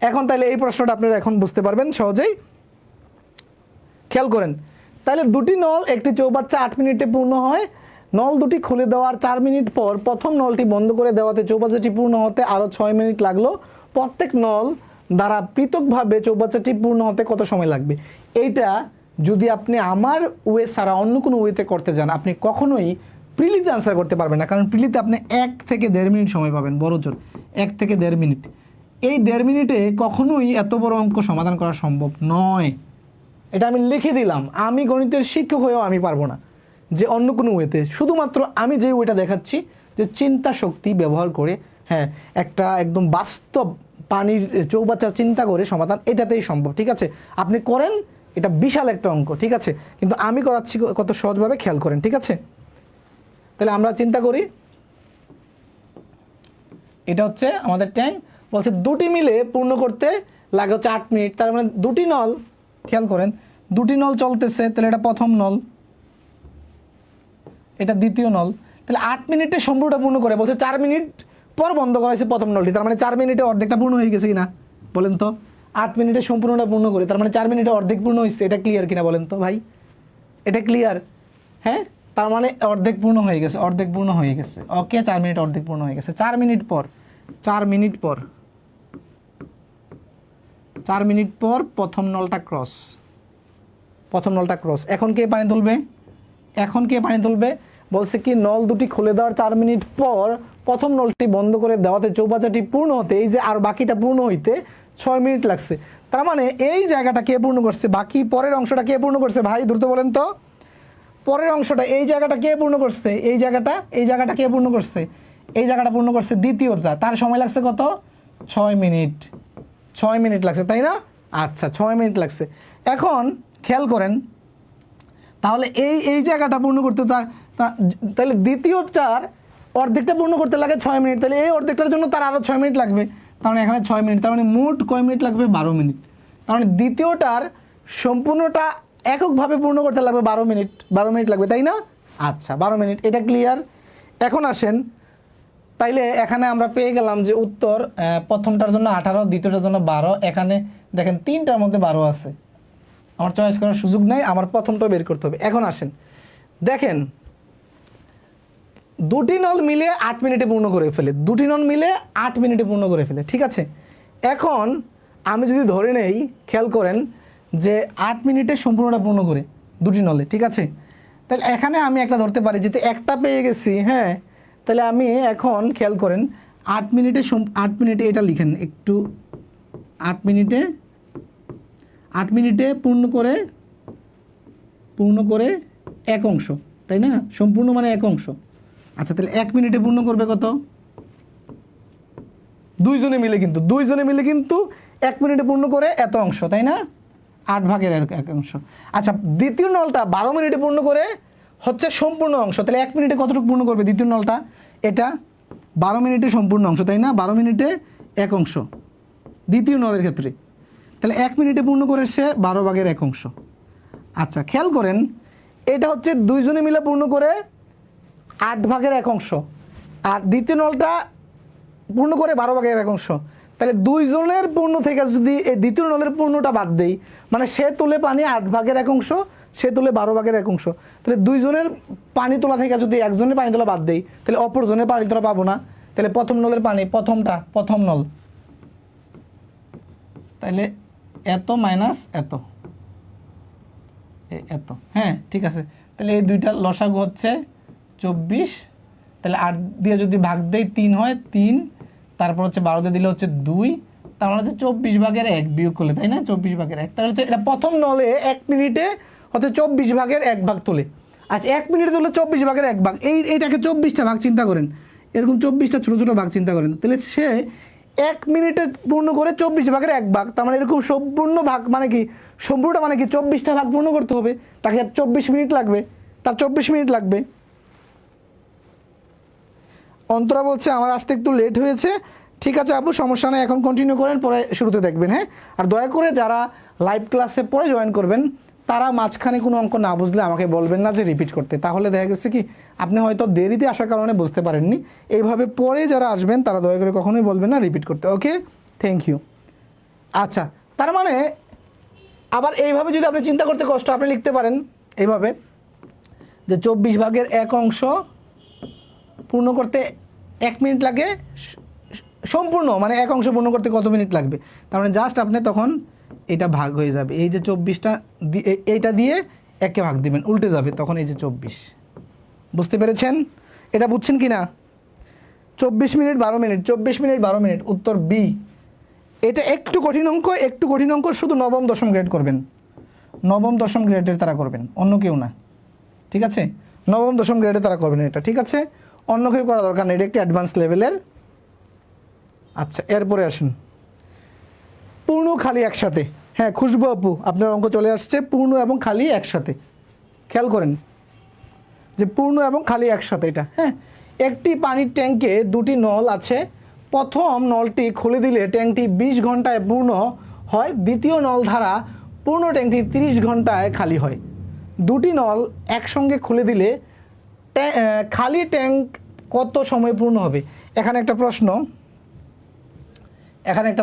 এখন তাহলে এই প্রশ্নটা আপনারা এখন বুঝতে পারবেন সহজেই। খেয়াল করেন, তাহলে 2টি নল একটি চৌবাচ্চা 8 মিনিটে পূর্ণ হয়। নল 2টি খুলে দেওয়ার 4 মিনিট পর প্রথম নলটি বন্ধ করে দেওয়াতে চৌবাচ্চাটি পূর্ণ হতে আরও 6 মিনিট লাগলো। প্রত্যেক নল দ্বারা পৃথকভাবে চৌবাচ্চাটি পূর্ণ হতে কত সময় লাগবে? এইটা যদি আপনি আমার ওয়ে ছাড়া অন্য কোনো ওয়েতে করতে যান, আপনি কখনোই প্রিলিতে আনসার করতে পারবেন না। কারণ প্রিলিতে আপনি 1 থেকে 1.5 মিনিট সময় পাবেন, বড়জোর 1 থেকে 1.5 মিনিট। এই 1.5 মিনিটে কখনোই এত বড় অঙ্ক সমাধান করা সম্ভব নয়। এটা আমি লিখে দিলাম। আমি গণিতের শিক্ষক হয়েও আমি পারবো না যে অন্য কোনো ওয়েতে। শুধুমাত্র আমি যে ওয়েটা দেখাচ্ছি যে চিন্তা শক্তি ব্যবহার করে, হ্যাঁ, একটা একদম বাস্তব পানির চৌবাচ্চা চিন্তা করে সমাধান, এটাতেই সম্ভব। ঠিক আছে? আপনি করেন, এটা বিশাল একটা অঙ্ক। ঠিক আছে? কিন্তু আমি করাচ্ছি কত সহজভাবে, খেয়াল করেন। ঠিক আছে? তাহলে আমরা চিন্তা করি, এটা হচ্ছে আমাদের ট্যাঙ্ক। বলছে 2টি মিলে পূর্ণ করতে লাগে হচ্ছে 8 মিনিট। তার মানে 2টি নল, খেয়াল করেন, 2টি নল চলতেছে। তাহলে এটা প্রথম নল, এটা দ্বিতীয় নল। তাহলে 8 মিনিটে সম্পূর্ণটা পূর্ণ করে, বলছে 4 মিনিট পর বন্ধ করা হয়েছে প্রথম নলটি। তার মানে 4 মিনিটে অর্ধেকটা পূর্ণ হয়ে গেছে কিনা বলেন তো? 8 মিনিটে সম্পূর্ণটা পূর্ণ করে, তার মানে 4 মিনিটে অর্ধেক পূর্ণ হয়েছে। এটা ক্লিয়ার কিনা বলেন তো ভাই? এটা ক্লিয়ার? হ্যাঁ, তার মানে অর্ধেক পূর্ণ হয়ে গেছে, অর্ধেক পূর্ণ হয়ে গেছে। ওকে, 4 মিনিট অর্ধেক পূর্ণ হয়ে গেছে। 4 মিনিট পর 4 মিনিট পর প্রথম নলটা ক্রস, এখন কে পানি তুলবে? বলছে কি নল 2টি খুলে দেওয়ার 4 মিনিট পর প্রথম নলটি বন্ধ করে দেওয়াতে চৌবাচ্চাটি পূর্ণ হতে, এই যে আর বাকিটা পূর্ণ হইতে 6 মিনিট লাগছে। তার মানে এই জায়গাটা কে পূর্ণ করছে? বাকি পরের অংশটা কে পূর্ণ করছে ভাই? দ্রুত বলেন তো। পরের অংশটা, এই জায়গাটা কে পূর্ণ করছে? এই জায়গাটা কে পূর্ণ করছে? এই জায়গাটা পূর্ণ করছে দ্বিতীয়টা। তার সময় লাগছে কত? 6 মিনিট। 6 মিনিট লাগছে, তাই না? আচ্ছা, 6 মিনিট লাগছে। এখন খেয়াল করেন, তাহলে এই জায়গাটা পূর্ণ করতে তাহলে দ্বিতীয়টার অর্ধেকটা পূর্ণ করতে লাগে 6 মিনিট। তাহলে এই অর্ধেকটার জন্য তার আরও 6 মিনিট লাগবে। তার মানে এখানে 6 মিনিট, তার মানে মোট কয় মিনিট লাগবে? 12 মিনিট। তার মানে দ্বিতীয়টার সম্পূর্ণটা এককভাবে পূর্ণ করতে লাগবে 12 মিনিট, 12 মিনিট লাগবে, তাই না? আচ্ছা 12 মিনিট, এটা ক্লিয়ার। এখন আসেন, তাইলে এখানে আমরা পেয়ে গেলাম যে উত্তর প্রথমটার জন্য 18, দ্বিতীয়টার জন্য 12। এখানে দেখেন 3টার মধ্যে 12 আছে, আমার চয়েস করার সুযোগ নাই, আমার প্রথমটা বের করতে হবে। এখন আসেন দেখেন, দুটি নল মিলে 8 মিনিটে পূর্ণ করে ফেলে, দুটি নল মিলে 8 মিনিটে পূর্ণ করে ফেলে, ঠিক আছে। এখন আমি যদি ধরে নেই, খেয়াল করেন যে 8 মিনিটে সম্পূর্ণটা পূর্ণ করে দুটি নলে, ঠিক আছে। তাহলে এখানে আমি একটা ধরতে পারি, যেহেতু একটা পেয়ে গেছি, হ্যাঁ, তাহলে আমি এখন খেয়াল করেন 8 মিনিটে এটা লিখেন একটু, 8 মিনিটে পূর্ণ করে এক অংশ, তাই না? সম্পূর্ণ মানে এক অংশ। আচ্ছা তাহলে 1 মিনিটে পূর্ণ করবে কত? দুইজনে মিলে কিন্তু 1 মিনিটে পূর্ণ করে এত অংশ, তাই না? 8 ভাগের এক অংশ। আচ্ছা দ্বিতীয় নলটা 12 মিনিটে পূর্ণ করে হচ্ছে সম্পূর্ণ অংশ, তাহলে 1 মিনিটে কতটুকু পূর্ণ করবে দ্বিতীয় নলটা? এটা 12 মিনিটে সম্পূর্ণ অংশ, তাই না? 12 মিনিটে এক অংশ দ্বিতীয় নলের ক্ষেত্রে, তাহলে 1 মিনিটে পূর্ণ করে সে 12 ভাগের এক অংশ। আচ্ছা খেয়াল করেন, এটা হচ্ছে দুইজনে মিলে পূর্ণ করে 8 ভাগের এক অংশ, আর দ্বিতীয় নলটা পূর্ণ করে 12 ভাগের এক অংশ। তাহলে দুইজনের পূর্ণ থেকে যদি এই দ্বিতীয় নলের পূর্ণটা বাদ দেই, মানে সে তুলে পানি 8 ভাগের এক অংশ, সে তুলে 12 ভাগের এক অংশ, তাহলে দুইজনের পানি তোলা থেকে যদি একজনের পানি তোলা বাদ দেই, তাহলে অপরজনের পানি তোলা পাবো না। তাহলে প্রথম নলের পানি, প্রথম নল, তাহলে এত মাইনাস এত, এত, হ্যাঁ ঠিক আছে। তাহলে এই দুইটা লসাগু হচ্ছে 24, তাহলে 8 দিয়ে যদি ভাগ দেই 3 হয় 3, তারপর হচ্ছে 12 দিয়ে দিলে হচ্ছে 2, তার মানে হচ্ছে 24 ভাগের 1 বিয়োগ করলে, তাই না? 24 ভাগের 1, তাহলে হচ্ছে এটা প্রথম নলে 1 মিনিটে হচ্ছে 24 ভাগের 1 ভাগ তোলে। আচ্ছা 1 মিনিটে তুলে 24 ভাগের 1 ভাগ, এইটাকে 24টা ভাগ চিন্তা করেন, এরকম 24টা ছোটো ছোটো ভাগ চিন্তা করেন, তাহলে সে 1 মিনিটে পূর্ণ করে 24 ভাগের 1 ভাগ, তার মানে এরকম সম্পূর্ণ ভাগ মানে কি, সম্পূর্ণটা মানে কি 24টা ভাগ পূর্ণ করতে হবে, তাকে 24 মিনিট লাগবে, তার 24 মিনিট লাগবে। অন্তরা বলছে আমার আসতে একটু লেট হয়েছে, ঠিক আছে আপু সমস্যা নেই, এখন কন্টিনিউ করেন, পরে শুরুতে দেখবেন, হ্যাঁ। আর দয়া করে যারা লাইভ ক্লাসে পরে জয়েন করবেন, তারা মাঝখানে কোনো অঙ্ক না বুঝলে আমাকে বলবেন না যে রিপিট করতে, তাহলে দেখা গেছে কি আপনি হয়তো দেরিতে আসার কারণে বুঝতে পারেননি। এইভাবে পরে যারা আসবেন তারা দয়া করে কখনোই বলবেন না রিপিট করতে, ওকে, থ্যাংক ইউ। আচ্ছা তার মানে আবার এইভাবে যদি আপনি চিন্তা করতে কষ্ট, আপনি লিখতে পারেন এইভাবে যে 24 ভাগের 1 অংশ পূর্ণ করতে 1 মিনিট লাগে, সম্পূর্ণ মানে এক অংশ পূর্ণ করতে কত মিনিট লাগবে, তার মানে জাস্ট আপনি তখন এটা ভাগ হয়ে যাবে, এই যে 24টা এইটা দিয়ে 1কে ভাগ দিবেন, উল্টে যাবে, তখন এই যে 24। বুঝতে পেরেছেন? এটা বুঝছেন কি না? 24 মিনিট 12 মিনিট, 24 মিনিট 12 মিনিট, উত্তর বি। এটা একটু কঠিন অঙ্ক, শুধু নবম দশম গ্রেড করবেন, নবম দশম গ্রেডের তারা করবেন, অন্য কেউ না, ঠিক আছে? নবম দশম গ্রেডে তারা করবেন এটা, ঠিক আছে? অন্য কেউ করা দরকার নেই, এটা একটি অ্যাডভান্স লেভেলের। আচ্ছা এরপরে আসুন পূর্ণ খালি একসাথে, হ্যাঁ খুশবু আপু আপনার অঙ্ক চলে আসছে, পূর্ণ এবং খালি একসাথে। খেয়াল করেন যে পূর্ণ এবং খালি একসাথে, এটা হ্যাঁ। একটি পানির ট্যাঙ্কে দুটি নল আছে, প্রথম নলটি খুলে দিলে ট্যাঙ্কটি 20 ঘন্টায় পূর্ণ হয়, দ্বিতীয় নল দ্বারা পূর্ণ ট্যাঙ্কটি 30 ঘন্টায় খালি হয়। দুটি নল একসঙ্গে খুলে দিলে খালি ট্যাঙ্ক কত সময় পূর্ণ হবে? এখানে একটা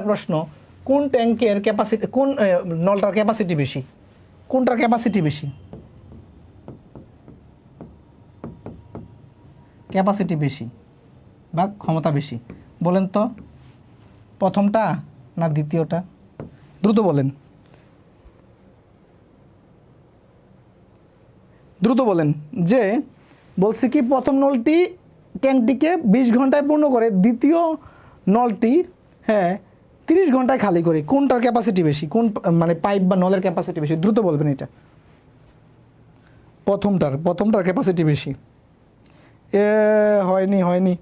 প্রশ্ন, কোন ট্যাঙ্কের ক্যাপাসিটি, কোন নলটার ক্যাপাসিটি বেশি, কোনটার ক্যাপাসিটি বেশি? ক্যাপাসিটি বেশি বা ক্ষমতা বেশি বলেন তো, প্রথমটা না দ্বিতীয়টা? দ্রুত বলেন, যে বলছি কি প্রথম নলটি ট্যাঙ্কটিকে 20 ঘন্টায় পূর্ণ করে, দ্বিতীয় নলটি হ্যাঁ 30 ঘন্টায় খালি করে, কোনটার ক্যাপাসিটি বেশি, কোন মানে পাইপ বা নলের ক্যাপাসিটি বেশি? দ্রুত বলবেন এটা। প্রথমটার ক্যাপাসিটি বেশি। হয়নি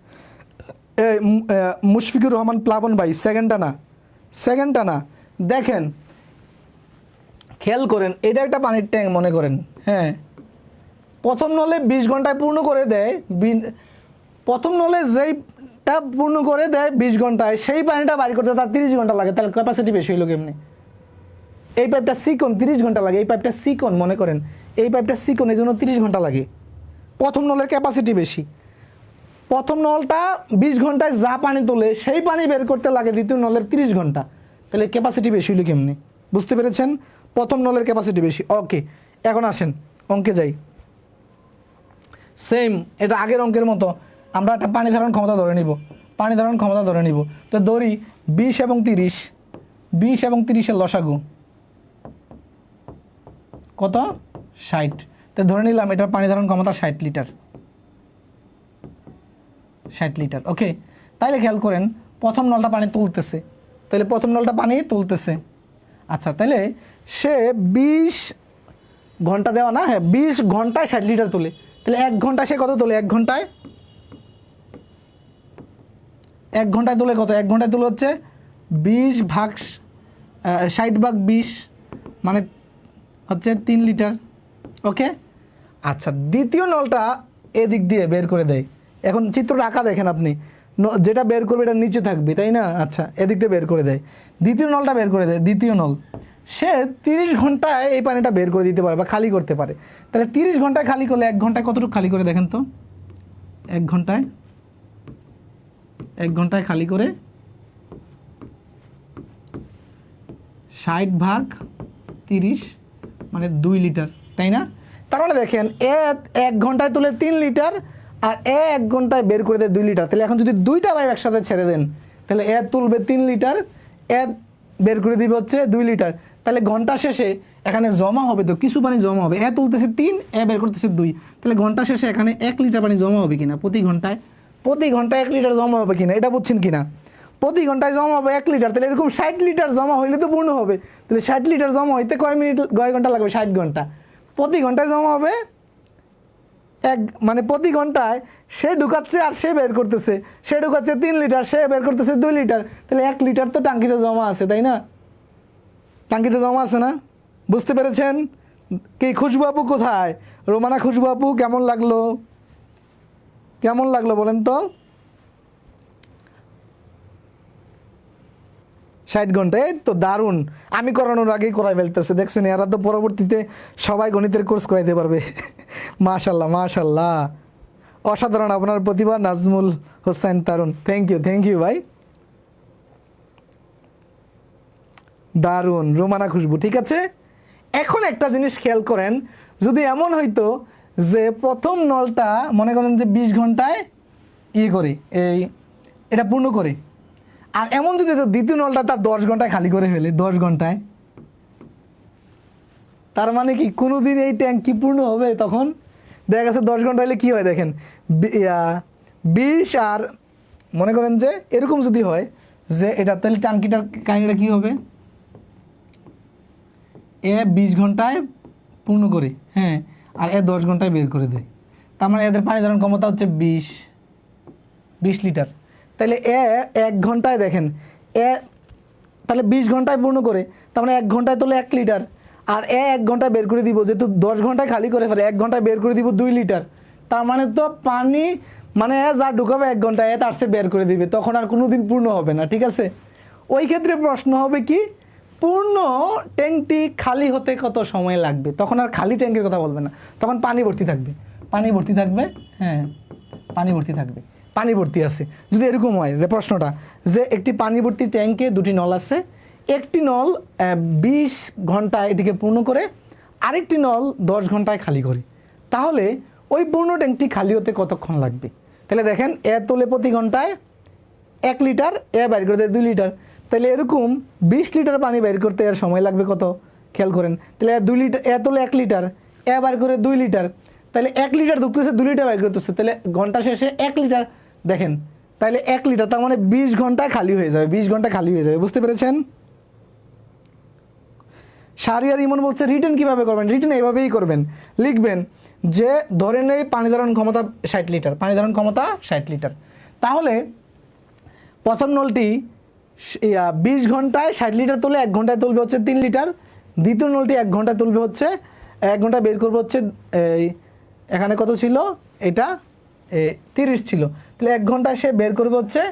মুশফিকুর রহমান প্লাবন ভাই, সেকেন্ডটা না। দেখেন খেয়াল করেন, এটা একটা পানির ট্যাঙ্ক মনে করেন, হ্যাঁ। প্রথম নলে 20 ঘন্টায় পূর্ণ করে দেয়, প্রথম নলে যেইটা পূর্ণ করে দেয় 20 ঘন্টায়, সেই পানিটা বাইর করতে তার 30 ঘন্টা লাগে, তাহলে ক্যাপাসিটি বেশি হইলো কেমনি? এই পাইপটা চিকন 30 ঘন্টা লাগে, এই পাইপটা চিকন মনে করেন, এই পাইপটা চিকন, এই জন্য 30 ঘন্টা লাগে। প্রথম নলের ক্যাপাসিটি বেশি, প্রথম নলটা 20 ঘন্টায় যা পানি তোলে সেই পানি বের করতে লাগে দ্বিতীয় নলের 30 ঘন্টা, তাহলে ক্যাপাসিটি বেশি হলো কেমনি? বুঝতে পেরেছেন? প্রথম নলের ক্যাপাসিটি বেশি। ওকে, এখন আসেন অঙ্কে যাই। সেম, এটা আগের অঙ্কের মতো আমরা একটা পানি ধারণ ক্ষমতা ধরে নিব, পানি ধারণ ক্ষমতা ধরে নিব। তো ধরি 20 এবং 30, 20 এবং 30-এর লসাগু কত? 60। তো ধরে নিলাম এটার পানি ধারণ ক্ষমতা 60 লিটার, 60 লিটার। ওকে, তাইলে খেয়াল করেন প্রথম নলটা পানি তুলতেছে, তাহলে প্রথম নলটা পানি তুলতেছে। আচ্ছা, তাহলে সে 20 ঘন্টা দেওয়া না, হ্যাঁ 20 ঘন্টায় 60 লিটার তোলে, তাহলে 1 ঘন্টায় সে কত তোলে? 1 ঘন্টায়, 1 ঘন্টায় তোলে কত? 1 ঘন্টায় তোলে হচ্ছে 20 ভাগ 60 ভাগ 20, মানে হচ্ছে 3 লিটার। ওকে, আচ্ছা দ্বিতীয় নলটা এদিক দিয়ে বের করে দেয়। এখন চিত্রটা আঁকা দেখেন আপনি, যেটা বের করবে এটা নিচে থাকবে, তাই না? আচ্ছা, এদিক দিয়ে বের করে দেয়, দ্বিতীয় নলটা বের করে দেয়। দ্বিতীয় নল সে 30 ঘন্টায় এই পানিটা বের করে দিতে পারে বা খালি করতে পারে। তাহলে 30 ঘন্টায় খালি করলে 1 ঘন্টায় কতটুকু খালি করে দেখেন তো? 1 ঘন্টায়, 1 ঘন্টায় খালি করে 60 ভাগ 30, মানে 2 লিটার, তাই না? তার মানে দেখেন 1 ঘন্টায় তুলে 3 লিটার আর 1 ঘন্টায় বের করে দেয় 2 লিটার। তাহলে এখন যদি দুইটা পাইপ একসাথে ছেড়ে দেন, তাহলে তুলবে 3 লিটার, বের করে দিবে হচ্ছে 2 লিটার। তাহলে ঘন্টা শেষে এখানে জমা হবে তো কিছু পানি জমা হবে, তুলতেছে 3, বের করতেছে 2, তাহলে ঘন্টা শেষে এখানে 1 লিটার পানি জমা হবে কিনা প্রতি ঘন্টায়? প্রতি ঘন্টায় 1 লিটার জমা হবে কিনা, এটা বুঝছেন কিনা? প্রতি ঘন্টায় জমা হবে 1 লিটার, তাহলে এরকম 60 লিটার জমা হইলে তো পূর্ণ হবে। তাহলে 60 লিটার জমা হইতে কয় মিনিট, কয় ঘন্টা লাগবে? 60 ঘন্টা। প্রতি ঘন্টায় জমা হবে মানে প্রতি ঘন্টায় সে ঢুকাচ্ছে আর সে বের করতেছে, সে ঢুকাচ্ছে 3 লিটার, সে বের করতেছে 2 লিটার, তাহলে 1 লিটার তো টাঙ্কিতে জমা আছে, তাই না? টাঙ্কিতে জমা আছে না? বুঝতে পেরেছেন? কি খুশবু আপু কোথায়? রোমানা খুশবু আপু কেমন লাগলো? কেমন লাগলো বলেন তো? 60 ঘন্টা, এই তো দারুণ। আমি করানোর আগেই করাই ফেলতেছে, দেখছেন? এরা তো পরবর্তীতে সবাই গণিতের কোর্স করাইতে পারবে। মাশাল্লাহ মাশাল্লাহ, অসাধারণ আপনার প্রতিভা নাজমুল হোসেন তারুণ। থ্যাংক ইউ ভাই, দারুণ। রোমানা খুশবু, ঠিক আছে। এখন একটা জিনিস খেয়াল করেন, যদি এমন হইতো যে প্রথম নলটা মনে করেন যে 20 ঘন্টায় করে এটা পূর্ণ করে, আর এমন যদি দ্বিতীয় নলটা তার 10 ঘন্টায় খালি করে ফেলে, 10 ঘন্টায়, তার মানে কি কোনোদিন এই ট্যাঙ্কি পূর্ণ হবে? তখন দেখা গেছে 10 ঘন্টা হলে কী হয় দেখেন, 20 আর মনে করেন যে এরকম যদি হয় যে এটা, তাহলে ট্যাঙ্কিটার কাহিনিটা কী হবে? 20 ঘন্টায় পূর্ণ করে, হ্যাঁ, আর 10 ঘন্টায় বের করে দেয়। তার মানে এদের পানি ধারণ ক্ষমতা হচ্ছে 20 লিটার। তাহলে 1 ঘন্টায় দেখেন, তাহলে 20 ঘন্টায় পূর্ণ করে, তার মানে 1 ঘন্টায় তোলে 1 লিটার, আর 1 ঘন্টায় বের করে দিব, যেহেতু 10 ঘন্টায় খালি করে ফেলে, 1 ঘন্টায় বের করে দিব 2 লিটার। তার মানে তো পানি মানে যা ঢুকাবে 1 ঘন্টায় তার সে বের করে দিবে, তখন আর কোনো দিন পূর্ণ হবে না, ঠিক আছে? ওই ক্ষেত্রে প্রশ্ন হবে কি, পূর্ণ ট্যাঙ্কটি খালি হতে কত সময় লাগবে? তখন আর খালি ট্যাঙ্কের কথা বলবে না, তখন পানি ভর্তি থাকবে, পানি ভর্তি থাকবে, হ্যাঁ পানি ভর্তি থাকবে, পানি ভর্তি আছে। যদি এরকম হয় যে প্রশ্নটা, যে একটি পানি ভর্তি ট্যাঙ্কে 2টি নল আছে, একটি নল 20 ঘন্টায় এটিকে পূর্ণ করে, আরেকটি নল 10 ঘন্টায় খালি করে, তাহলে ওই পূর্ণ ট্যাঙ্কটি খালি হতে কতক্ষণ লাগবে? তাহলে দেখেন তোলে প্রতি ঘন্টায় 1 লিটার, বের করে দেয় 2 লিটার, তাহলে এরকম 20 লিটার পানি বের করতে এর সময় লাগবে কত? খেয়াল করেন, তাহলে 2 লিটার, তোলে 1 লিটার, বের করে 2 লিটার, তাহলে 1 লিটার ঢুকতেছে, 2 লিটার বের করতেছে, তাহলে ঘন্টা শেষে 1 লিটার, দেখেন তাহলে 1 লিটার, তার মানে 20 ঘন্টায় খালি হয়ে যাবে, 20 ঘন্টা খালি হয়ে যাবে। বুঝতে পেরেছেন? শারিয়ার ইমন বলছে রিটার্ন কীভাবে করবেন? রিটার্ন এইভাবেই করবেন, লিখবেন যে ধরে নেই পানি ধারণ ক্ষমতা 60 লিটার, পানি ধারণ ক্ষমতা 60 লিটার, তাহলে প্রথম নলটি 20 ঘন্টায় 60 লিটার তোলে, 1 ঘন্টায় তুলবে হচ্ছে 3 লিটার, দ্বিতীয় নলটি 1 ঘন্টায় তুলবে হচ্ছে, 1 ঘন্টায় বের করবে হচ্ছে, এখানে কত ছিল? এটা 30 ছিল, তাহলে 1 ঘন্টায় সে বের করবে হচ্ছে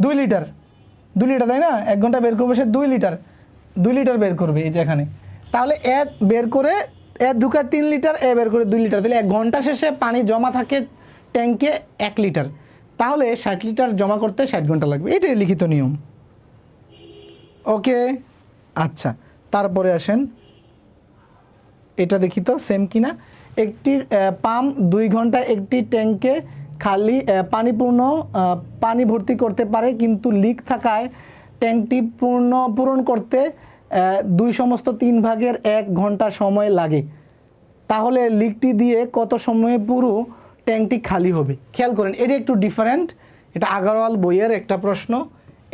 2 লিটার, 2 লিটার, তাই না? 1 ঘন্টা বের করবে সে 2 লিটার, 2 লিটার বের করবে এই যে এখানে, তাহলে এ বের করে এ ঢুকায় 3 লিটার, এ বের করে 2 লিটার, তাহলে 1 ঘন্টা শেষে পানি জমা থাকে ট্যাঙ্কে 1 লিটার, তাহলে 60 লিটার জমা করতে 60 ঘন্টা লাগবে, এটাই লিখিত নিয়ম। ওকে, আচ্ছা তারপরে আসেন এটা দেখি তো সেম কিনা। একটি পাম্প 2 ঘন্টায় একটি ট্যাঙ্কে খালি পানি ভর্তি করতে পারে, কিন্তু লিক থাকায় ট্যাঙ্কটি পূরণ করতে 2/3 ভাগের 1 ঘন্টা সময় লাগে, তাহলে লিকটি দিয়ে কত সময়ে পুরো ট্যাঙ্কটি খালি হবে? খেয়াল করেন এটা একটু ডিফারেন্ট, এটা আগারওয়াল বইয়ের একটা প্রশ্ন,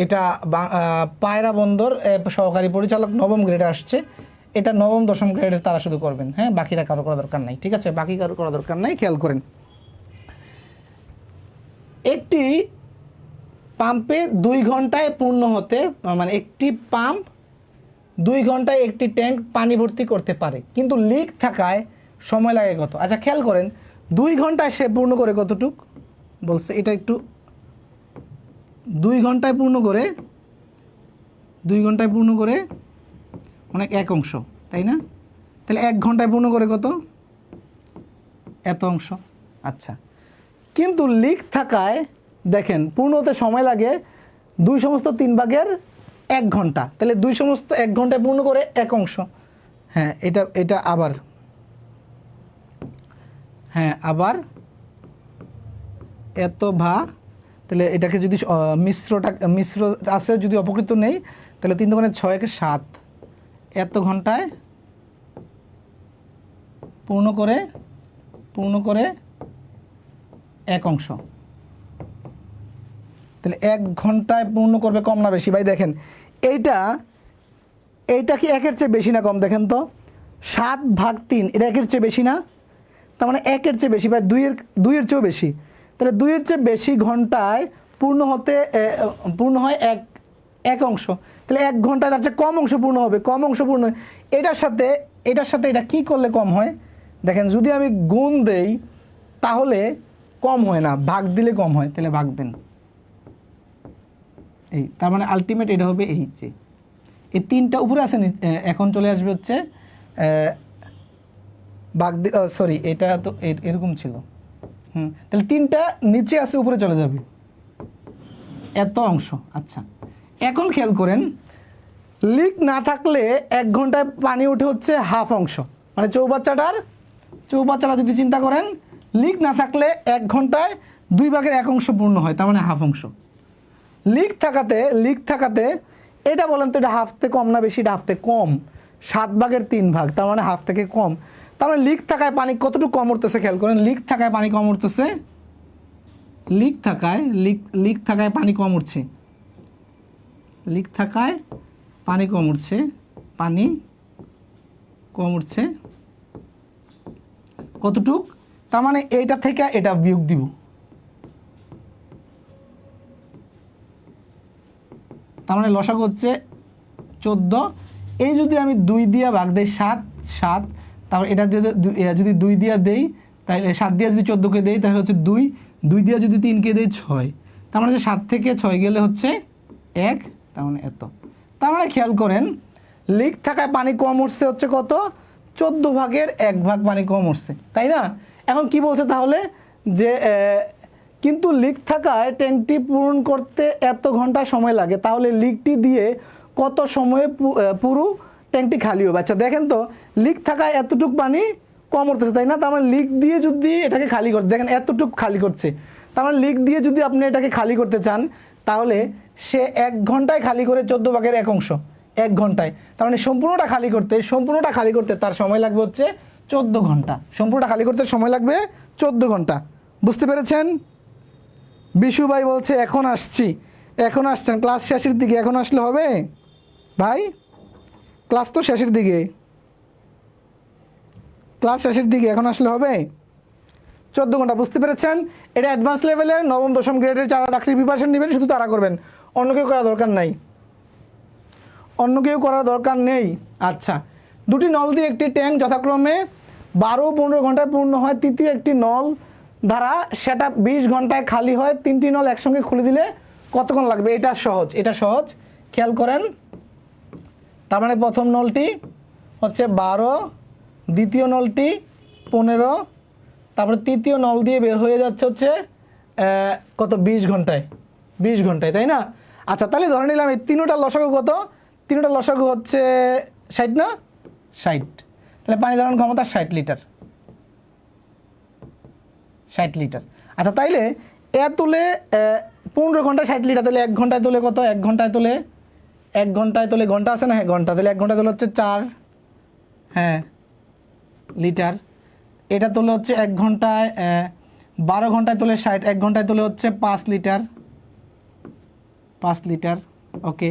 এটা পায়রা বন্দর সহকারী পরিচালক 9ম গ্রেডে আসছে, এটা 9ম 10ম গ্রেডের তারা শুধু করবেন, হ্যাঁ বাকিরা কারো করা দরকার নাই, ঠিক আছে, বাকি কারো করা দরকার নাই। খেয়াল করেন একটি পাম্পে 2 ঘন্টায় পূর্ণ হতে, মানে একটি পাম্প 2 ঘন্টায় একটি ট্যাঙ্ক পানি ভর্তি করতে পারে, কিন্তু লিক থাকায় সময় লাগে কত? আচ্ছা খেয়াল করেন 2 ঘন্টায় সে পূর্ণ করে কতটুক বলছে, এটা একটু 2 ঘন্টায় পূর্ণ করে, 2 ঘন্টায় পূর্ণ করে অনেক 1 অংশ, তাই না? তাহলে 1 ঘন্টায় পূর্ণ করে কত? এত অংশ। আচ্ছা, কিন্তু লিক থাকায় দেখেন পূর্ণ হতে সময় লাগে 2/3 ভাগের 1 ঘন্টা, তাহলে 1 ঘন্টায় পূর্ণ করে 1 অংশ। হ্যাঁ এটা আবার, হ্যাঁ আবার এত ভা, তাহলে এটাকে যদি মিশ্র আছে যদি অপকৃত নেই, তাহলে 3 দোকানে 6 একে 7, এত ঘন্টায় পূর্ণ করে 1 অংশ, তাহলে 1 ঘন্টায় পূর্ণ করবে কম না বেশি? ভাই দেখেন এইটা কি 1-এর চেয়ে বেশি না কম? দেখেন তো 7/3, এটা 1-এর চেয়ে বেশি না? তার মানে 1-এর চেয়ে বেশি, ভাই 2-এর চেয়েও বেশি, তাহলে 2-এর চেয়ে বেশি ঘন্টায় পূর্ণ হয় 1 অংশ, তাহলে 1 ঘন্টায় তার চেয়ে কম অংশ পূর্ণ হবে, কম অংশ পূর্ণ হয়। এটার সাথে এটা কি করলে কম হয়? দেখেন যদি আমি গুণ দেই তাহলে কম হয় না, ভাগ দিলে কম হয়, তাহলে ভাগ দেন। এই তার মানে আলটিমেট এটা হবে এই যে এই 3টা উপরে আছে, এখন চলে আসবে হচ্ছে ভাগ, সরি এটা তো এরকম ছিল, তাহলে 3টা নিচে আছে উপরে চলে যাবে, এত অংশ। আচ্ছা এখন খেয়াল করেন লিক না থাকলে 1 ঘন্টায় পানি উঠে হচ্ছে 1/2 অংশ, মানে চৌবাচ্চাটা যদি চিন্তা করেন লিক না থাকলে 1 ঘন্টায় 2 ভাগের 1 অংশ পূর্ণ হয়, তার মানে 1/2 অংশ। লিক থাকাতে এটা বলেন তো এটা 1/2 থেকে কম না বেশি? এটা 1/2 থেকে কম, 7/3 ভাগ, তার মানে 1/2 থেকে কম, তার মানে লিক থাকায় পানি কতটুকু কম উঠতেছে? খেয়াল করেন লিক থাকায় পানি কম উঠতেছে, লিক থাকায় পানি কম উঠছে, লিক থাকায় পানি কম উঠছে কতটুক? তার মানে এইটা থেকে এটা বিয়োগ দিব, তার মানে লসাগু হচ্ছে 14, এই যদি আমি 2 দিয়ে ভাগ দেই 7, তারপর এটা দিয়ে যদি 2 দিয়ে দেই তাহলে 7 দিয়ে যদি 14কে দেই তাহলে হচ্ছে 2 দিয়ে যদি 3কে দেই 6, তার মানে 7 থেকে 6 গেলে হচ্ছে 1, তার মানে এত। তার মানে খেয়াল করেন লিক থাকায় পানি কম উঠছে হচ্ছে কত? 14 ভাগের 1 ভাগ পানি কম উঠছে, তাই না? এখন কি বলছে তাহলে যে কিন্তু লিক থাকায় ট্যাঙ্কটি পূরণ করতে এত ঘন্টা সময় লাগে, তাহলে লিকটি দিয়ে কত সময়ে পুরো ট্যাঙ্কটি খালি হবে? আচ্ছা দেখেন তো লিক থাকায় এতটুকু পানি কম উঠতেছে, তাই না? তার মানে লিক দিয়ে যদি এটাকে খালি করতে, দেখেন এতটুকু খালি করছে, তার মানে লিক দিয়ে যদি আপনি এটাকে খালি করতে চান তাহলে সে 1 ঘন্টায় খালি করে 14 ভাগের 1 অংশ, 1 ঘন্টায়, তার মানে সম্পূর্ণটা খালি করতে তার সময় লাগবে হচ্ছে 14 ঘন্টা, সম্পূর্ণটা খালি করতে সময় লাগবে 14 ঘন্টা। বুঝতে পেরেছেন? বিশু ভাই বলছে এখন আসছেন, ক্লাস শেষের দিকে, এখন আসলে হবে ভাই? ক্লাস তো শেষের দিকে, এখন আসলে হবে? 14 ঘন্টা। বুঝতে পেরেছেন? এটা অ্যাডভান্স লেভেলের 9ম 10ম গ্রেডের যারা চাকরির প্রিপারেশন নেবেন শুধু তারা করবেন, অন্য কেউ করার দরকার নেই। আচ্ছা, 2টি নল দিয়ে একটি ট্যাঙ্ক যথাক্রমে 12-15 ঘন্টায় পূর্ণ হয়, তৃতীয় একটি নল দ্বারা সেটা 20 ঘন্টায় খালি হয়, 3টি নল একসঙ্গে খুলে দিলে কতক্ষণ লাগবে? এটা সহজ। খেয়াল করেন তার মানে প্রথম নলটি হচ্ছে 12, দ্বিতীয় নলটি 15, তারপরে তৃতীয় নল দিয়ে বের হয়ে যাচ্ছে হচ্ছে কত 20 ঘন্টায়, 20 ঘন্টায়, তাই না? আচ্ছা, তাহলে ধরে নিলাম এই তিনটার লসাগু কত? তিনটার লসাগু হচ্ছে 60 না? 60। তাহলে পানি ধারণ ক্ষমতা 60 লিটার, 60 লিটার। আচ্ছা, তাইলে এ তুলে 15 ঘন্টায় 60 লিটার, তাহলে 1 ঘন্টায় তুলে কত? 1 ঘন্টায় তুলে, 1 ঘন্টায় তুলে ঘন্টা আছে না? হ্যাঁ, ঘন্টা। তাহলে 1 ঘন্টায় তুলে হচ্ছে 4 লিটার। এটা তুলে হচ্ছে 1 ঘন্টায় 12 ঘন্টায় তুলে 60, 1 ঘন্টায় তুলে হচ্ছে 5 লিটার, 5 লিটার। ওকে,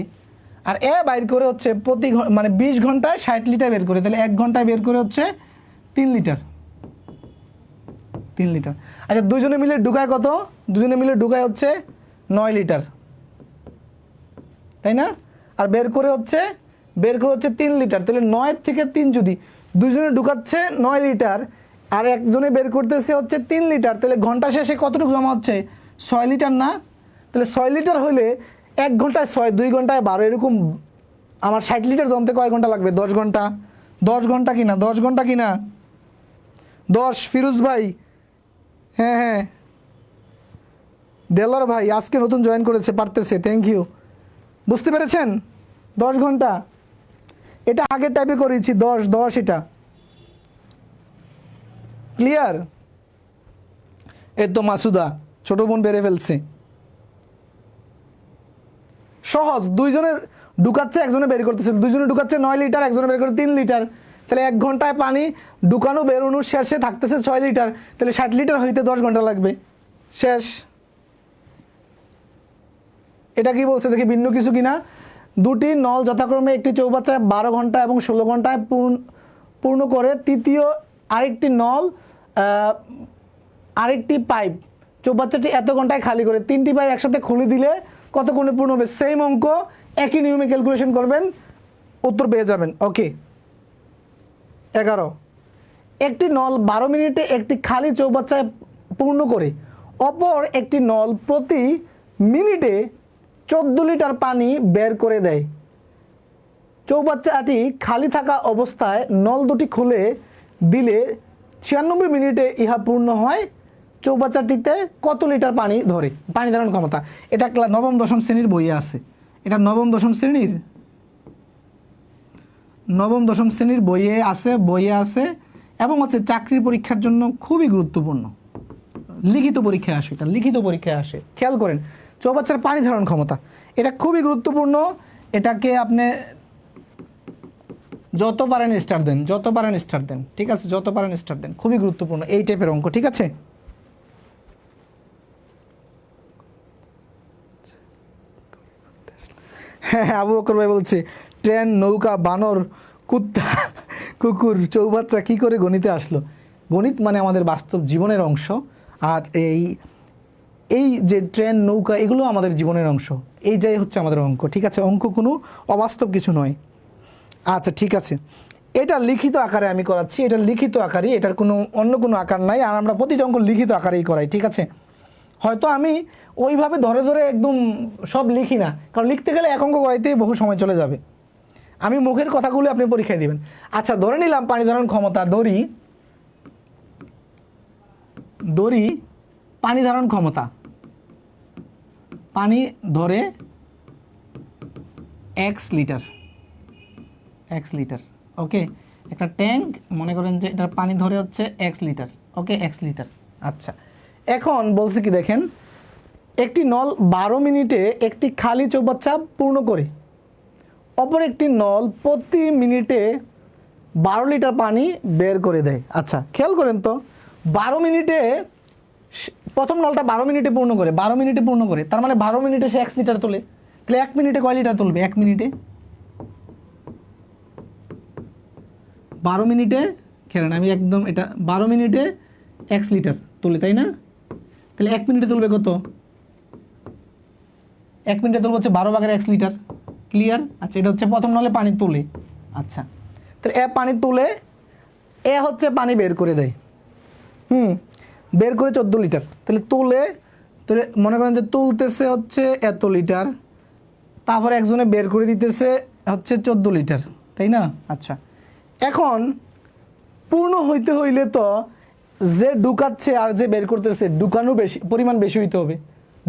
আর এ বাইর করে হচ্ছে প্রতি মানে 20 ঘন্টায় 60 লিটার বের করে, তাহলে 1 ঘন্টায় বের করে হচ্ছে 3 লিটার, 3 লিটার। আচ্ছা, দুজনে মিলে ঢুকায় কত? দুজনে মিলে ঢুকায় হচ্ছে 9 লিটার, তাই না? আর বের করে হচ্ছে 3 লিটার। তাহলে 9 থেকে 3 যদি দুজনে ঢুকাচ্ছে 9 লিটার আর একজনে বের করতেছে হচ্ছে 3 লিটার, তাহলে ঘন্টা শেষে কতটুকু জমা হচ্ছে? 6 লিটার না? তাহলে 6 লিটার হলে 1 ঘন্টায় 6, 2 ঘন্টায় 12, এরকম আমার 60 লিটার জমতে কয় ঘন্টা লাগবে? 10 ঘন্টা। 10 ঘন্টা কিনা? 10 ঘন্টা কিনা? 10। ফিরোজ ভাই, হ্যাঁ, দেলার ভাই আজকে নতুন জয়েন করেছে, পারতেছে, থ্যাংক ইউ। বুঝতে পেরেছেন? 10 ঘন্টা। এটা আগের টাইপে করেছি, 10, এটা ক্লিয়ার? এই তো মাসুদা ছোট বোন বেড়ে ফেলছে। সহজ, দুইজনের ঢুকাচ্ছে, একজনে বের করতেছে, দুইজনে ঢুকাচ্ছে 9 লিটার, একজনে বের করে 3 লিটার। তাহলে 1 ঘন্টায় পানি ঢুকানো বেরোনোর শেষে থাকতেছে 6 লিটার, তাহলে 60 লিটার হইতে 10 ঘন্টা লাগবে। শেষ। এটা কি বলছে দেখি, ভিন্ন কিছু কিনা? দুটি নল যথাক্রমে একটি চৌবাচ্চায় 12 ঘন্টা এবং 16 ঘন্টায় পূর্ণ করে, তৃতীয় আরেকটি নল আরেকটি পাইপ চৌবাচ্চাটি এত ঘন্টায় খালি করে, 3টি পাইপ একসাথে খুলে দিলে কত কোণে পূর্ণ হবে? সেম অঙ্ক, একই নিয়মে ক্যালকুলেশন করবেন, উত্তর পেয়ে যাবেন। ওকে, 11 একটি নল 12 মিনিটে একটি খালি চৌবাচ্চায় পূর্ণ করে অপর একটি নল প্রতি মিনিটে 14 লিটার পানি বের করে দেয়। চৌবাচ্চাটি খালি থাকা অবস্থায় নল দুটি খুলে দিলে 96 মিনিটে ইহা পূর্ণ হয়। চৌবাচ্চাটিতে কত লিটার পানি ধরে? পানি ধারণ ক্ষমতা। এটা নবম দশম শ্রেণীর বইয়ে আছে, এটা নবম দশম শ্রেণীর বইয়ে আছে এবং হচ্ছে চাকরির পরীক্ষার জন্য খুবই গুরুত্বপূর্ণ। লিখিত পরীক্ষায় আসে, এটা লিখিত পরীক্ষায় আসে। খেয়াল করেন, চৌবাচ্চার পানি ধারণ ক্ষমতা এটা খুবই গুরুত্বপূর্ণ। এটাকে আপনি যত পারেন স্টার দেন, ঠিক আছে? যত পারেন স্টার দেন, খুবই গুরুত্বপূর্ণ এই টাইপের অঙ্ক, ঠিক আছে? হ্যাঁ, আবু বকর ভাই বলছে ট্রেন, নৌকা, বানর, কুত্তা, কুকুর, চৌবাচ্চা কি করে গণিতে আসলো? গণিত মানে আমাদের বাস্তব জীবনের অংশ, আর এই যে ট্রেন, নৌকা, এগুলো আমাদের জীবনের অংশ। এইটাই হচ্ছে আমাদের অঙ্ক, ঠিক আছে? অঙ্ক কোনো অবাস্তব কিছু নয়। আচ্ছা, ঠিক আছে, এটা লিখিত আকারে আমি করাচ্ছি, এটা লিখিত আকারে, এটার কোনো অন্য কোনো আকার নাই, আর আমরা প্রতিটা অঙ্ক লিখিত আকারেই করাই, ঠিক আছে? হয়তো আমি ওইভাবে ধরে ধরে একদম সব লিখি না, কারণ লিখতে গেলে এক অঙ্ক করাইতেই বহু সময় চলে যাবে। আমি মুখের কথাগুলো আপনি পরীক্ষায় দিবেন। আচ্ছা, ধরে নিলাম পানি ধারণ ক্ষমতা, দড়ি পানি ধারণ ক্ষমতা, পানি ধরে x লিটার। ওকে, একটা ট্যাঙ্ক মনে করেন যে এটার পানি ধরে হচ্ছে x লিটার। ওকে, x লিটার। আচ্ছা, এখন বলছে কি দেখেন, একটি নল 12 মিনিটে একটি খালি চৌবাচ্চা পূর্ণ করে অপর একটি নল প্রতি মিনিটে 12 লিটার পানি বের করে দেয়। আচ্ছা, খেয়াল করেন তো, 12 মিনিটে প্রথম নলটা 12 মিনিটে পূর্ণ করে, তার মানে 12 মিনিটে সে 1 লিটার তোলে। তাহলে 1 মিনিটে কয় লিটার তুলবে? 1 মিনিটে 12 মিনিটে, খেলেন আমি একদম এটা 12 মিনিটে 1 লিটার তোলে, তাই না? তাহলে 1 মিনিটে তুলবে কত? 1 মিনিটে তুলবে হচ্ছে 12 ভাগের 1 লিটার। ক্লিয়ার? আচ্ছা, এটা হচ্ছে প্রথম নলে পানি তোলে। আচ্ছা, তাহলে পানি তুলে হচ্ছে পানি বের করে দেয়। বের করে 14 লিটার। তাহলে মনে করেন যে তুলতেছে হচ্ছে এত লিটার, তারপরে একজনে বের করে দিতেছে হচ্ছে 14 লিটার, তাই না? আচ্ছা, এখন পূর্ণ হইতে হইলে তো যে ঢুকাচ্ছে আর যে বের করতেছে ঢুকানোর বেশি পরিমাণ বেশি হইতে হবে,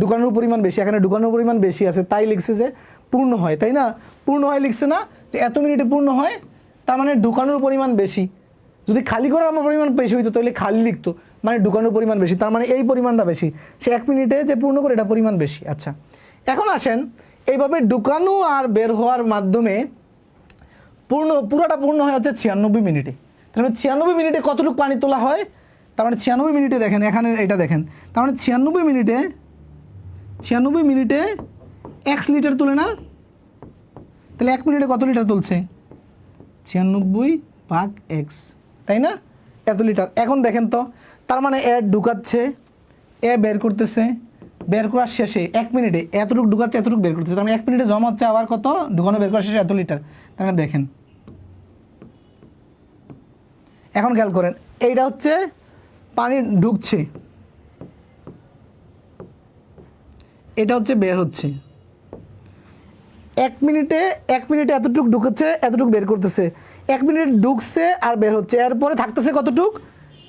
ঢুকানোর পরিমাণ বেশি। এখানে ঢুকানোর পরিমাণ বেশি আছে তাই লিখছে যে পূর্ণ হয়, তাই না? পূর্ণ হয় লিখছে না যে এত মিনিটে পূর্ণ হয়, তার মানে ঢুকানোর পরিমাণ বেশি। যদি খালি করার পরিমাণ বেশি হইতো তাহলে খালি লিখতো, মানে ঢুকানোর পরিমাণ বেশি, তার মানে এই পরিমাণটা বেশি। সে 1 মিনিটে যে পূর্ণ করে এটা পরিমাণ বেশি। আচ্ছা, এখন আসেন এইভাবে ঢুকানো আর বের হওয়ার মাধ্যমে পুরোটা পূর্ণ হয় হচ্ছে 96 মিনিটে। তার মানে 96 মিনিটে কতটুকু পানি তোলা হয়? তার মানে 96 মিনিটে দেখেন, এখানে এটা দেখেন, তার মানে 96 মিনিটে 1 লিটার তোলে না? তাহলে 1 মিনিটে কত লিটার তুলছে? 96/x, তাই না? এত লিটার। এখন দেখেন তো, তার মানে এ ঢুকাচ্ছে, এ বের করতেছে, বের করার শেষে 1 মিনিটে এতটুকু ঢুকাচ্ছে, এতটুকু বের করতেছে, তার মানে 1 মিনিটে জমা হচ্ছে আবার কত? ঢুকানো বের করার শেষে এত লিটার। তার মানে দেখেন, এখন খেয়াল করেন, এইটা হচ্ছে পানি ঢুকছে, এটা হচ্ছে বের হচ্ছে। 1 মিনিটে এতটুকু ঢুকেছে, এতটুকু বের করতেছে। 1 মিনিট ঢুকছে আর বের হচ্ছে, এরপরে থাকতেছে কতটুক?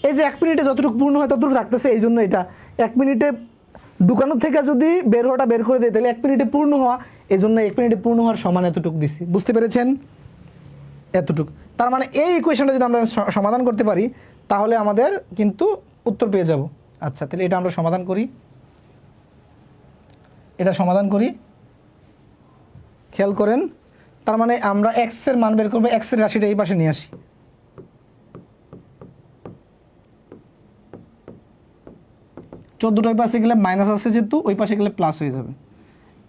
এই যে 1 মিনিটে যতটুকু পূর্ণ হয় ততটুকু থাকতেছে। এই জন্য এটা 1 মিনিটে ঢুকানোর থেকে যদি বের হওয়াটা বের করে দেয় তাহলে 1 মিনিটে পূর্ণ হওয়া, এই জন্য 1 মিনিটে পূর্ণ হওয়ার সমান এতটুকু দিচ্ছি। বুঝতে পেরেছেন? এতটুক। তার মানে এই ইকুয়েশনটা যদি আমরা সমাধান করতে পারি তাহলে আমাদের কিন্তু উত্তর পেয়ে যাব। আচ্ছা, তাহলে এটা আমরা সমাধান করি, এটা সমাধান করি। খেয়াল করেন, তার মানে আমরা এক্স এর মান বের করবো, এক্স এর রাশিটা এই পাশে নিয়ে আসি। চোদ্দোটার পাশে গেলে মাইনাস আছে যেহেতু, ওই পাশে গেলে প্লাস হয়ে যাবে।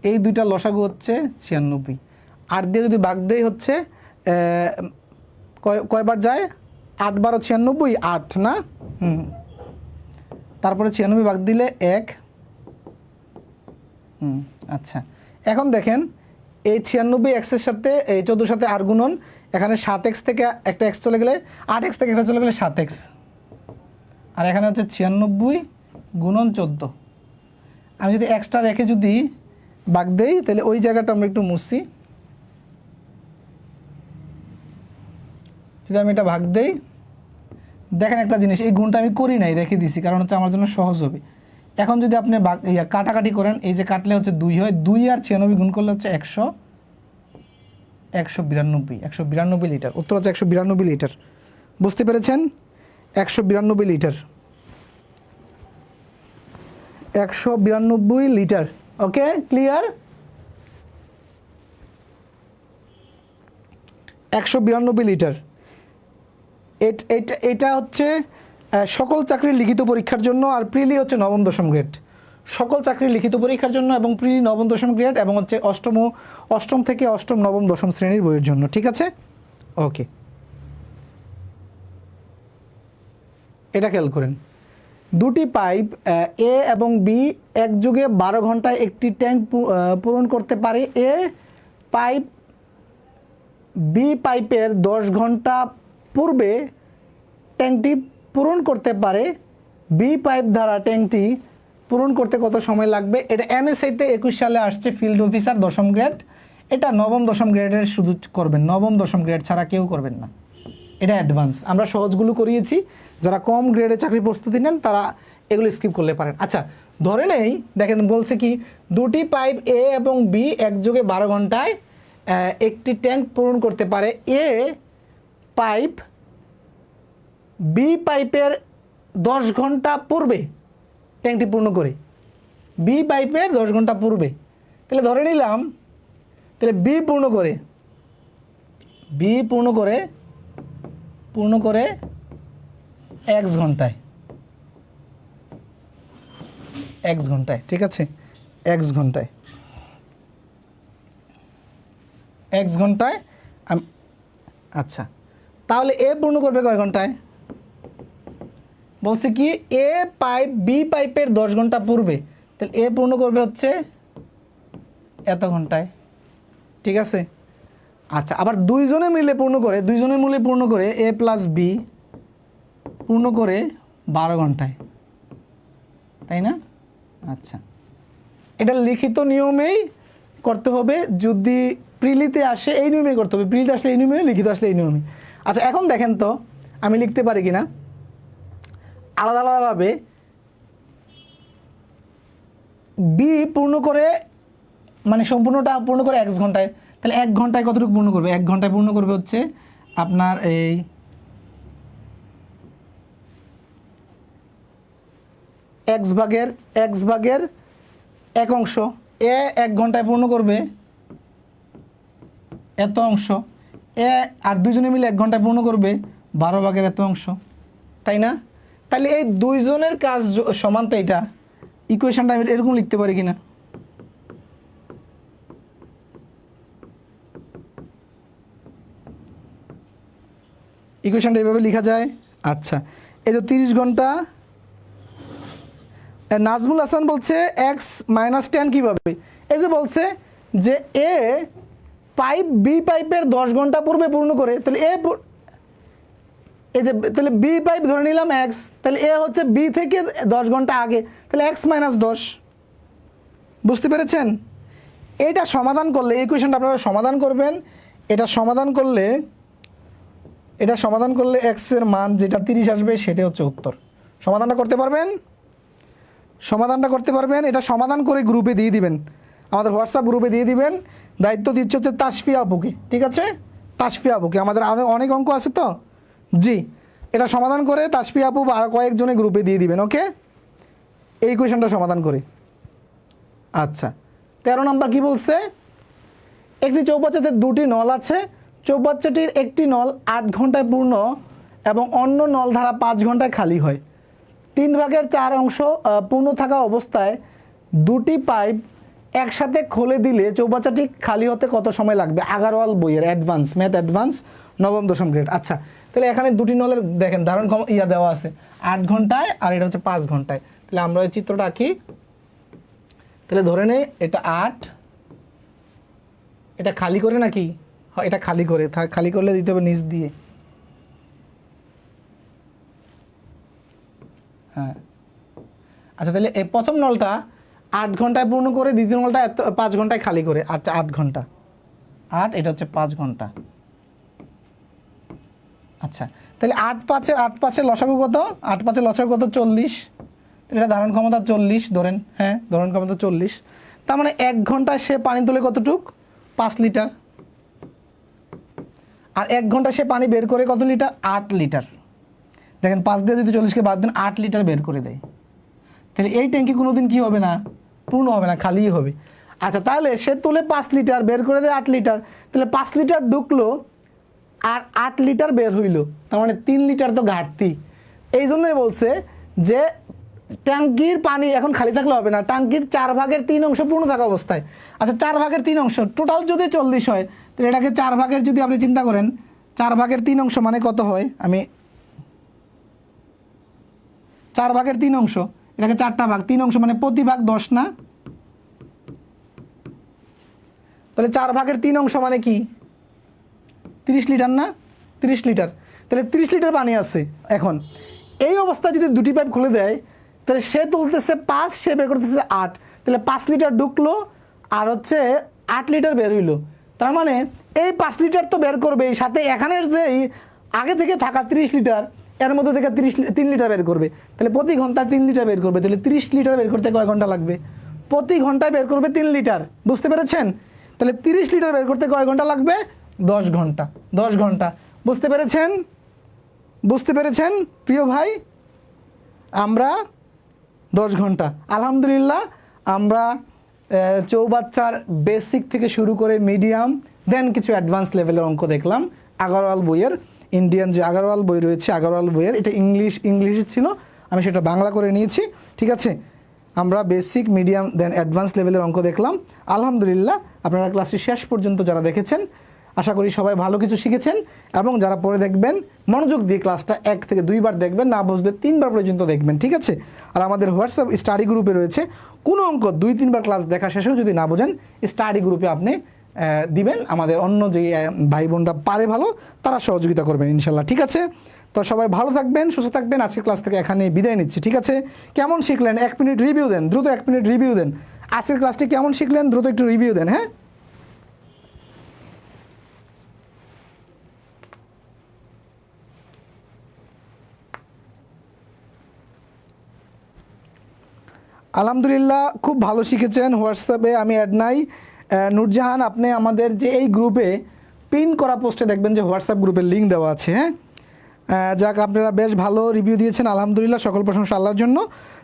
এই দুইটা লসাগু হচ্ছে 96। 8 দিয়ে যদি ভাগ দেই হচ্ছে কয়বার যায়? 8 × 96, 8 না? তারপরে 96 ভাগ দিলে 1। আচ্ছা, এখন দেখেন এই 96 এক্সের সাথে এই 14 সাথে আর গুণন, এখানে 7x থেকে একটা x চলে গেলে 8x থেকে একটা চলে গেলে 7x, আর এখানে হচ্ছে 96 × 14। আমি যদি এক্সট্রা রেখে যদি ভাগ দেই তাহলে ওই জায়গাটা আমরা একটু মুছছি। যদি আমি এটা ভাগ দেই, দেখেন একটা জিনিস, এই গুণটা আমি করি নাই, রেখে দিছি, কারণ হচ্ছে আমার জন্য সহজ হবে। এখন যদি আপনি কাটাকাটি করেন, এই যে কাটলে হচ্ছে 2 হয়, 2 আর 96 গুণ করলে হচ্ছে 192 লিটার। উত্তর হচ্ছে 192 লিটার। বুঝতে পেরেছেন? 192 লিটার, 192 লিটার। ওকে, ক্লিয়ার? 192 লিটার। এটা হচ্ছে সকল চাকরির লিখিত পরীক্ষার জন্য, আর প্রিলি হচ্ছে নবম দশম গ্রেড। সকল চাকরির লিখিত পরীক্ষার জন্য এবং প্রিলি নবম দশম গ্রেড, এবং হচ্ছে অষ্টম থেকে অষ্টম নবম দশম শ্রেণীর বইয়ের জন্য। ঠিক আছে? ওকে, এটা খেয়াল করেন, দুটি পাইপ এ এবং বি একযোগে 12 ঘন্টায় একটি ট্যাঙ্ক পূরণ করতে পারে। এ পাইপ বি পাইপের 10 ঘন্টা পূর্বে ট্যাঙ্কটি পূরণ করতে পারে। বি পাইপ দ্বারা ট্যাঙ্কটি পূরণ করতে কত সময় লাগবে? এটা এনএসআইতে 21 সালে আসছে, ফিল্ড অফিসার দশম গ্রেড। এটা নবম দশম গ্রেডের শুধু করবেন, নবম দশম গ্রেড ছাড়া কেউ করবেন না। এটা অ্যাডভান্স, আমরা সহজগুলো করিয়েছি। যারা কম গ্রেডে চাকরি প্রস্তুতি নেন তারা এগুলো স্কিপ করলে পারেন। আচ্ছা, ধরে নেই, দেখেন বলছে কি, দুটি পাইপ এ এবং বি একযোগে 12 ঘন্টায় একটি ট্যাঙ্ক পূরণ করতে পারে। এ পাইপ বি পাইপের 10 ঘন্টা পূর্বে ট্যাঙ্কটি পূর্ণ করে। বি পাইপের 10 ঘন্টা পূর্বে, তাহলে ধরে নিলাম, তাহলে বি পূর্ণ করে x ঘন্টায়, ঠিক আছে? x ঘন্টায় আচ্ছা, তাহলে এ পূর্ণ করবে কয় ঘন্টায়? বলছে কি, এ পাইপ বি পাইপের 10 ঘন্টা পূর্বে, তাহলে এ পূর্ণ করবে হচ্ছে এত ঘন্টায়। ঠিক আছে? আচ্ছা, আবার দুইজনে মিলে পূর্ণ করে এ প্লাস বি পূর্ণ করে 12 ঘন্টায়, তাই না? আচ্ছা, এটা লিখিত নিয়মেই করতে হবে। যদি প্রিলিতে আসে এই নিয়মে করতে হবে, প্রিলিতে আসলে এই নিয়মে, লিখিত আসলে এই নিয়মে। আচ্ছা এখন দেখেন তো আমি লিখতে পারি কিনা আলাদা আলাদাভাবে। বি পূর্ণ করে মানে সম্পূর্ণটা পূর্ণ করে x ঘন্টায়, তাহলে 1 ঘন্টায় কতটুকু পূর্ণ করবে? 1 ঘন্টায় পূর্ণ করবে হচ্ছে আপনার এই x ভাগের 1 অংশ। এ 1 ঘন্টায় পূর্ণ করবে এত অংশ, এ আর দুইজনে মিলে 1 ঘন্টায় পূর্ণ করবে 12 ভাগের এত অংশ, তাই না? তাহলে এই দুইজনের কাজ সমান, তো এটা ইকুয়েশনটা আমি এরকম লিখতে পারি কিনা? ইকুয়েশনটা এইভাবে লেখা যায়। আচ্ছা এই যে 30 ঘন্টা, নাজমুল হাসান বলছে x - 10 কীভাবে? এই যে বলছে যে এ পাইপ বি পাইপের 10 ঘন্টা পূর্বে পূর্ণ করে, তাহলে এই যে তাহলে বি পাইপ ধরে নিলাম x, তাহলে এ হচ্ছে বি থেকে 10 ঘন্টা আগে, তাহলে x - 10। বুঝতে পেরেছেন? এটা সমাধান করলে, এই কোয়েশনটা আপনারা সমাধান করবেন, এটা সমাধান করলে x এর মান যেটা 30 আসবে সেটা হচ্ছে উত্তর। সমাধানটা করতে পারবেন? এটা সমাধান করে গ্রুপে দিয়ে দিবেন, আমাদের হোয়াটসঅ্যাপ গ্রুপে দিয়ে দিবেন। দায়িত্ব দিচ্ছে হচ্ছে তাসফিয়া আপুকে, ঠিক আছে? তাসফিয়া আপুকে, আমাদের আরও অনেক অঙ্ক আছে তো, জি এটা সমাধান করে তাসফিয়া আপু আর কয়েকজনে গ্রুপে দিয়ে দিবেন, ওকে? এই কোয়েশনটা সমাধান করে। আচ্ছা 13 নম্বর কি বলছে? একটি চৌবাচ্চাতে 2টি নল আছে, চৌবাচ্চাটির একটি নল 8 ঘন্টায় পূর্ণ এবং অন্য নল ধারা 5 ঘন্টায় খালি হয়। 3 ভাগের 4 অংশ পূর্ণ থাকা অবস্থায় 2টি পাইপ একসাথে খুলে দিলে চৌবাচ্চাটি খালি হতে কত সময় লাগবে? আগারওয়াল বইয়ের ম্যাথ অ্যাডভান্স 9ম 10ম গ্রেড। আচ্ছা তাহলে এখানে 2টি নলের দেখেন ধারণ দেওয়া আছে 8 ঘন্টায় আর এটা হচ্ছে 5 ঘন্টায়। তাহলে আমরা এই চিত্রটা আঁকি। তাহলে ধরে নেই এটা 8, এটা খালি করে নাকি? হ্যাঁ এটা খালি করে, খালি করলে দিতে হবে নিচ দিয়ে। হ্যাঁ আচ্ছা তাহলে এই প্রথম নলটা 8 ঘন্টায় পূর্ণ করে, দ্বিতীয় নলটা 5 ঘন্টায় খালি করে। আচ্ছা 8 ঘন্টা, 8 এটা হচ্ছে 5 ঘন্টা। আচ্ছা তাহলে 8 5-এর লসাগু কত? 8 5-এর লসাগু কত? 40। এটা ধারণ ক্ষমতা 40 ধরেন, হ্যাঁ ধারণ ক্ষমতা 40। তার মানে 1 ঘন্টায় সে পানি তোলে কতটুক? 5 লিটার। আর 1 ঘন্টায় সে পানি বের করে কত লিটার? 8 লিটার। দেখেন 5 দিয়ে যদি 40কে বাদ দেন 8 লিটার বের করে দেয়। তাহলে এই ট্যাঙ্কি কোনোদিন কি হবে না? পূর্ণ হবে না, খালিই হবে। আচ্ছা তাহলে সে তোলে 5 লিটার, বের করে দেয় 8 লিটার, তাহলে 5 লিটার ঢুকলো আর 8 লিটার বের হইলো, তার মানে 3 লিটার তো ঘাটতি। এই জন্যই বলছে যে ট্যাঙ্কির পানি এখন খালি থাকলে হবে না, ট্যাঙ্কির 4 ভাগের 3 অংশ পূর্ণ থাকা অবস্থায়। আচ্ছা 4 ভাগের 3 অংশ টোটাল যদি 40 হয়, তাহলে এটাকে 4 ভাগের যদি আপনি চিন্তা করেন, 4 ভাগের 3 অংশ মানে কত হয়? আমি 4 ভাগের 3 অংশ, এটাকে 4টা ভাগ, 3 অংশ মানে প্রতি ভাগ 10 না? তাহলে 4 ভাগের 3 অংশ মানে কি? 30 লিটার না? 30 লিটার। তাহলে 30 লিটার পানি আছে। এখন এই অবস্থায় যদি 2টি পাইপ খুলে দেয়, তাহলে সে তুলতেছে 5, সে বের করতেছে 8, তাহলে 5 লিটার ঢুকলো আর হচ্ছে 8 লিটার বের হইলো। তার মানে এই 5 লিটার তো বের করবে, সাথে এখানের যে আগে থেকে থাকা 30 লিটার এর মধ্যে থেকে 3 লিটার বের করবে। তাহলে প্রতি ঘন্টায় 3 লিটার বের করবে। তাহলে 30 লিটার বের করতে কয় ঘন্টা লাগবে? প্রতি ঘন্টায় বের করবে 3 লিটার। বুঝতে পেরেছেন? তাহলে 30 লিটার বের করতে কয় ঘন্টা লাগবে? 10 ঘন্টা। 10 ঘন্টা। বুঝতে পেরেছেন প্রিয় ভাই? আমরা 10 ঘন্টা আলহামদুলিল্লাহ আমরা চৌবাচ্চার বেসিক থেকে শুরু করে মিডিয়াম দেন কিছু অ্যাডভান্স লেভেলের অঙ্ক দেখলাম। আগারওয়াল বইয়ের, ইন্ডিয়ান যে আগারওয়াল বই রয়েছে, আগারওয়াল বইয়ের, এটা ইংলিশে ছিল, আমি সেটা বাংলা করে নিয়েছি, ঠিক আছে? আমরা বেসিক, মিডিয়াম দেন অ্যাডভান্স লেভেলের অঙ্ক দেখলাম। আলহামদুলিল্লাহ আপনারা ক্লাসটি শেষ পর্যন্ত যারা দেখেছেন আশা করি সবাই ভালো কিছু শিখেছেন, এবং যারা পরে দেখবেন মনোযোগ দিয়ে ক্লাসটা 1 থেকে 2 বার দেখবেন, না বুঝলে 3 বার পর্যন্ত দেখবেন, ঠিক আছে? আর আমাদের হোয়াটসঅ্যাপ স্টাডি গ্রুপে রয়েছে, কোনো অঙ্ক 2-3 বার ক্লাস দেখা শেষেও যদি না বোঝেন স্টাডি গ্রুপে আপনি দিবেন, আমাদের অন্য যে ভাই বোনরা পারে ভালো তারা সহযোগিতা করবেন ইনশাল্লাহ, ঠিক আছে? তো সবাই ভালো থাকবেন, সুস্থ থাকবেন। আজকের ক্লাস থেকে এখানে বিদায় নিচ্ছি, ঠিক আছে? কেমন শিখলেন 1 মিনিট রিভিউ দেন, দ্রুত 1 মিনিট রিভিউ দেন। আজকের ক্লাসটি কেমন শিখলেন দ্রুত একটু রিভিউ দেন, হ্যাঁ? আলহামদুলিল্লাহ খুব ভালো শিখেছেন। হোয়াটসঅ্যাপে আমি অ্যাড নাই। নূরজাহান, আপনি আমাদের যে এই গ্রুপে পিন করা পোস্টে দেখবেন যে হোয়াটসঅ্যাপ গ্রুপের লিঙ্ক দেওয়া আছে। হ্যাঁ, যাক, আপনারা বেশ ভালো রিভিউ দিয়েছেন, আলহামদুলিল্লাহ, সকল প্রশংসা আল্লাহর জন্য।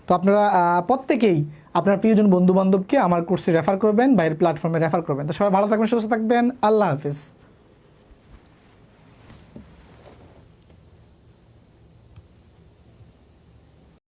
তো আপনারা প্রত্যেকেই আপনার প্রিয়জন বন্ধুবান্ধবকে আমার কোর্সে রেফার করবেন, বাইরের প্ল্যাটফর্মে রেফার করবেন। তো সবাই ভালো থাকবেন, সুস্থ থাকবেন, আল্লাহ হাফিজ।